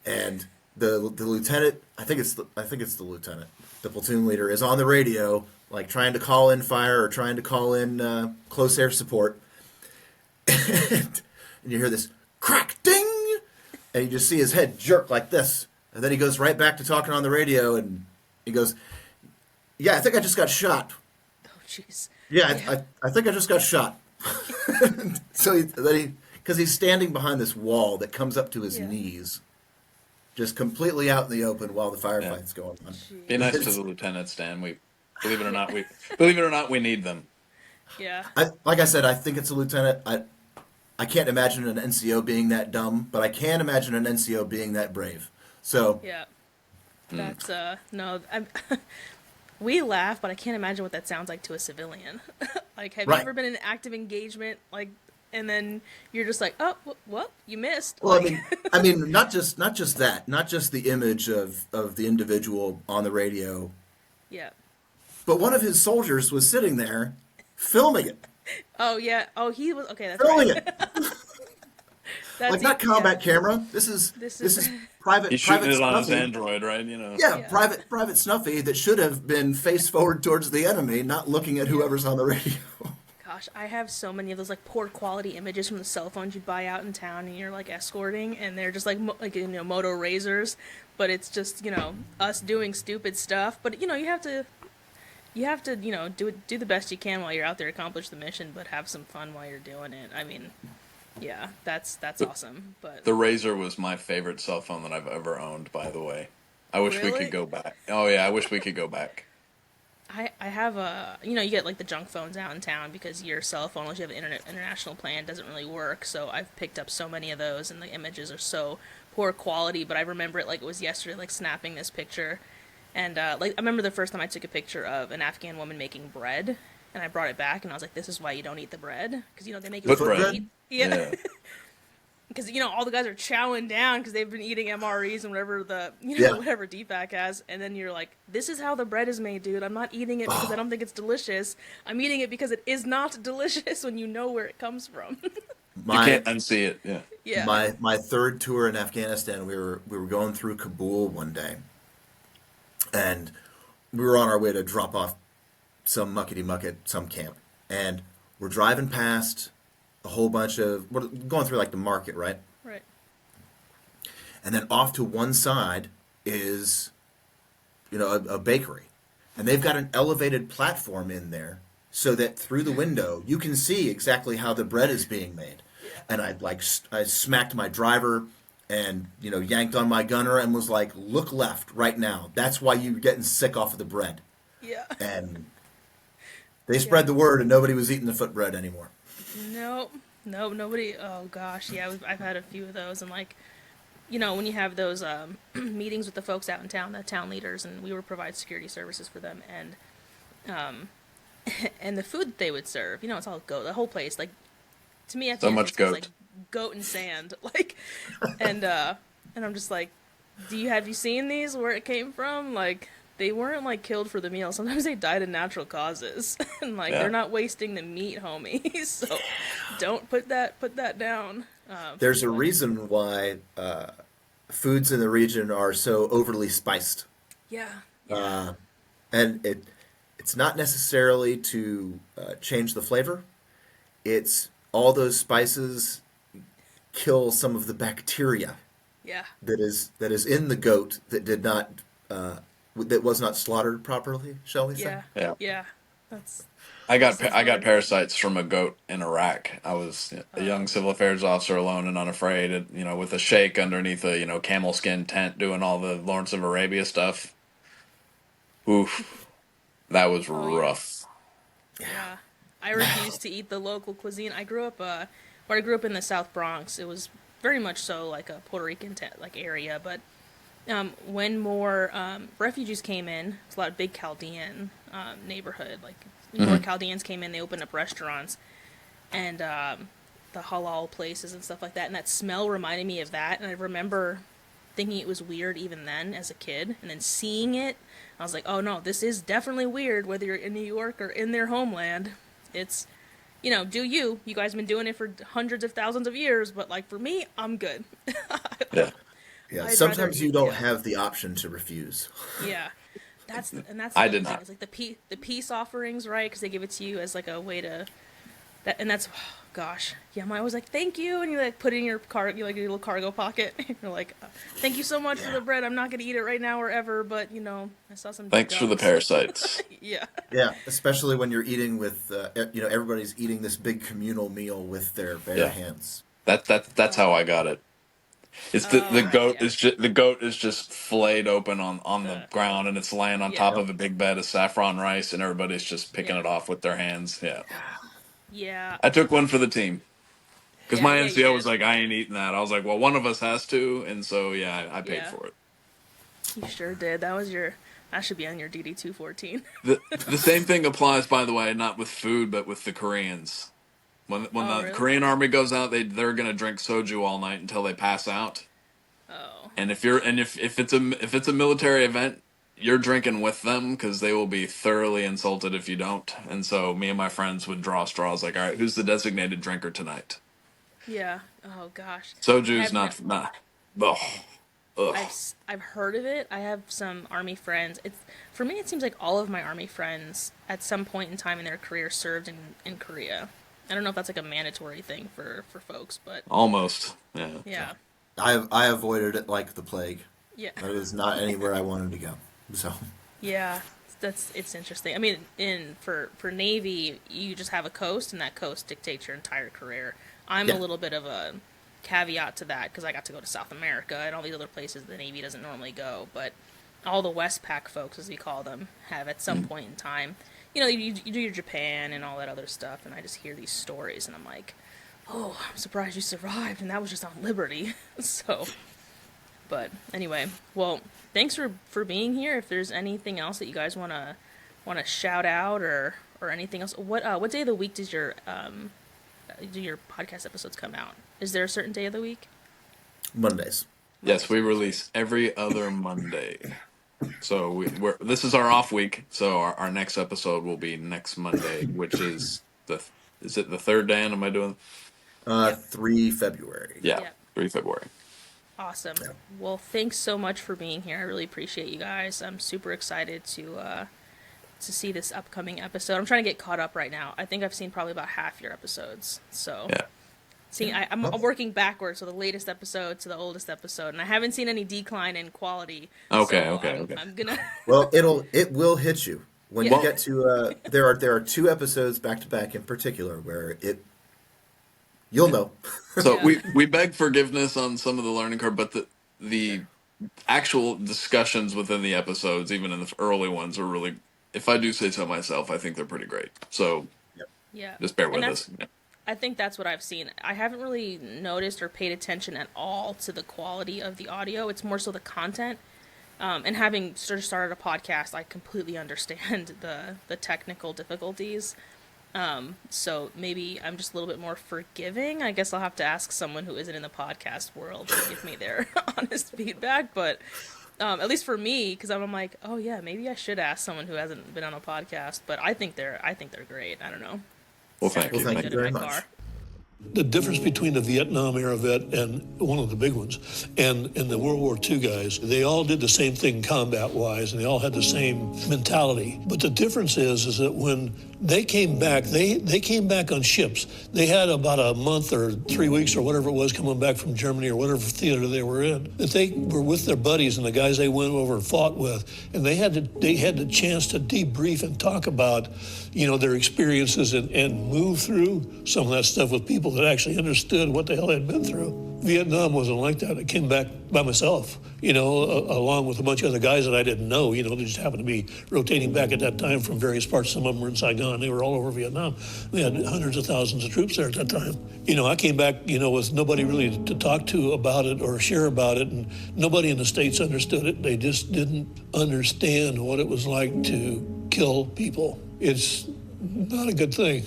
and the lieutenant, I think it's the lieutenant, the platoon leader is on the radio, like trying to call in fire or trying to call in close air support, and you hear this crack ding, and you just see his head jerk like this, and then he goes right back to talking on the radio, and he goes, "Yeah, I think I just got shot." Oh jeez. Yeah, I think I just got shot. So because he's standing behind this wall that comes up to his Yeah. knees, just completely out in the open while the firefight's going on. Be nice to the lieutenants, Dan. Believe it or not, we need them. Yeah. Like I said, I think it's a lieutenant. I can't imagine an NCO being that dumb, but I can imagine an NCO being that brave. So Yeah. That's no. We laugh, but I can't imagine what that sounds like to a civilian. Like, have you Right. ever been in active engagement, like, and then you're just like, oh, what? You missed. well, Like, I mean, not just that, not just the image of the individual on the radio, yeah. but one of his soldiers was sitting there filming it. Oh yeah. Oh, he was okay. That's Filming right. it. That's Like not combat camera. This is This this is is private He's shooting private it on his snuffy. Android, right? You know. Yeah, yeah. private snuffy that should have been face forward towards the enemy, not looking at whoever's on the radio. Gosh, I have so many of those like poor quality images from the cell phones you buy out in town, and you're like escorting, and they're just like Moto Razors, but it's just us doing stupid stuff. But you have to do the best you can while you're out there, accomplish the mission, but have some fun while you're doing it. I mean, yeah, that's awesome. But The Razor was my favorite cell phone that I've ever owned, by the way. I wish we Really? could go back. Oh yeah, I wish we could go back. I have you get like the junk phones out in town because your cell phone, unless you have an international plan, doesn't really work. So I've picked up so many of those, and the images are so poor quality. But I remember it like it was yesterday, like snapping this picture, and like I remember the first time I took a picture of an Afghan woman making bread, and I brought it back, and I was like, "This is why you don't eat the bread, because they make it Foot with bread? meat." Yeah. Because all the guys are chowing down because they've been eating MREs and whatever whatever DPAC has, and then you're like, "This is how the bread is made, dude. I'm not eating it because I don't think it's delicious. I'm eating it because it is not delicious when you know where it comes from." You My can't unsee it. Yeah. Yeah. my third tour in Afghanistan, we were going through Kabul one day, and we were on our way to drop off some muckety muck at some camp, and we're driving past a whole bunch of we're going through like the market, right? Right. And then off to one side is a bakery, and they've got an elevated platform in there so that through the window you can see exactly how the bread is being made. And I smacked my driver and yanked on my gunner and was like, "Look left right now. That's why you're getting sick off of the bread." Yeah. And they spread the word, and nobody was eating the foot bread anymore. Nope. Nope. Nobody. Oh gosh. Yeah. I've had a few of those, and like, when you have those meetings with the folks out in town, the town leaders, and we would provide security services for them, and and the food that they would serve, it's all goat. The whole place, like, to me, at the So end, much it's goat. like goat and sand, like, and I'm just like, have you seen these? Where it came from? Like, they weren't like killed for the meal. Sometimes they died of natural causes, and like Yeah. they're not wasting the meat, homies. So don't put that down. There's a reason why foods in the region are so overly spiced. Yeah. And it's not necessarily to change the flavor. It's all those spices kill some of the bacteria Yeah. that is in the goat that did not that was not slaughtered properly, shall we say? Yeah. Yeah. Yeah. That's I got hard. parasites from a goat in Iraq. I was a young civil affairs officer, alone and unafraid, with a shake underneath a camel skin tent, doing all the Lawrence of Arabia stuff. Oof, that was Oh, yeah. rough. Yeah. I refuse to eat the local cuisine. I grew up in the South Bronx. It was very much so like a Puerto Rican area, but when more refugees came in, it's a lot of big Chaldean neighborhood. Like more Chaldeans came in, they opened up restaurants and the halal places and stuff like that. And that smell reminded me of that. And I remember thinking it was weird even then as a kid, and then seeing it, I was like, oh no, this is definitely weird. Whether you're in New York or in their homeland, it's do you guys have been doing it for hundreds of thousands of years, but like for me, I'm good. Yeah. Yeah, I'd sometimes rather you eat- don't yeah. have the option to refuse. Yeah, that's the I other did thing, not. is like the peace offerings, right? Because they give it to you as like a way to and that's gosh, yeah. I was like, thank you, and you like put it in your your little cargo pocket. You're like, thank you so much for the bread. I'm not gonna eat it right now or ever, but I saw some. Thanks for the ducks." parasites. Yeah, Yeah, especially when you're eating with everybody's eating this big communal meal with their bare Yeah. hands. That's how I got it. It's the right, goat yeah. is just filleted open on the ground, and it's laying on Yeah. top of a big bed of saffron rice, and everybody's just picking Yeah. it off with their hands. Yeah. Yeah, I took one for the team because Yeah, my yeah, you NCO was did. like, I ain't eating that. I was like, well, one of us has to, and so yeah, I paid Yeah. for it. you sure did. That should be on your DD 214. The same thing applies, by the way, not with food, but with the Koreans. When Oh, the really? Korean army goes out, they're gonna drink soju all night until they pass out. Oh, And if it's a military event, you're drinking with them because they will be thoroughly insulted if you don't. And so me and my friends would draw straws like, all right, who's the designated drinker tonight? Yeah. Oh gosh. I Soju's have no, not. Ugh. Ugh. I've heard of it. I have some army friends. It's for me. It seems like all of my army friends at some point in time in their career served in Korea. I don't know if that's like a mandatory thing for folks, but Almost. Yeah. yeah, I avoided it like the plague. yeah, It was not anywhere I wanted to go. So yeah. It's interesting. I mean, for Navy, you just have a coast, and that coast dictates your entire career. I'm yeah, a little bit of a caveat to that because I got to go to South America and all these other places the Navy doesn't normally go. But all the Westpac folks, as we call them, have at some point in time, you do your Japan and all that other stuff, and I just hear these stories, and I'm like, oh, I'm surprised you survived, and that was just on Liberty. So, but anyway, well, thanks for being here. If there's anything else that you guys wanna shout out or anything else, what day of the week does your do your podcast episodes come out? Is there a certain day of the week? Mondays. Yes, we release every other Monday. So this is our off week. So our next episode will be next Monday, which is is it the third, Dan? Am I doing? 3 February. Yeah, Yep. 3 February. Awesome. Yeah. Well, thanks so much for being here. I really appreciate you guys. I'm super excited to see this upcoming episode. I'm trying to get caught up right now. I think I've seen probably about half your episodes. So, Yeah. I'm working backwards, so the latest episode to the oldest episode, and I haven't seen any decline in quality. Okay, so okay. I'm gonna. Well, it will hit you when Yeah. you get to there are 2 episodes back to back in particular where you'll know. So Yeah. we beg forgiveness on some of the learning curve, but the actual discussions within the episodes, even in the early ones, are really, if I do say so myself, I think they're pretty great. So Yeah. just bear And with that's- us. Yeah. I think that's what I've seen. I haven't really noticed or paid attention at all to the quality of the audio. It's more so the content. And having sort of started a podcast, I completely understand the technical difficulties. So maybe I'm just a little bit more forgiving. I guess I'll have to ask someone who isn't in the podcast world to give me their honest feedback. But at least for me, because I'm like, oh yeah, maybe I should ask someone who hasn't been on a podcast. But I think they're great. I don't know. Well, thank you. Well, thank Good you in very my much. car. The difference between the Vietnam era vet and one of the big ones and the World War II guys, they all did the same thing combat-wise, and they all had the same mentality. But the difference is that when they came back, they came back on ships. They had about a month or 3 weeks or whatever it was coming back from Germany or whatever theater they were in. That they were with their buddies and the guys they went over and fought with, and they had the chance to debrief and talk about, their experiences and move through some of that stuff with people that actually understood what the hell they'd been through. Vietnam wasn't like that. I came back by myself, along with a bunch of other guys that I didn't know. They just happened to be rotating back at that time from various parts. Some of them were in Saigon. They were all over Vietnam. We had hundreds of thousands of troops there at that time. I came back, with nobody really to talk to about it or share about it, and nobody in the States understood it. They just didn't understand what it was like to kill people. It's not a good thing.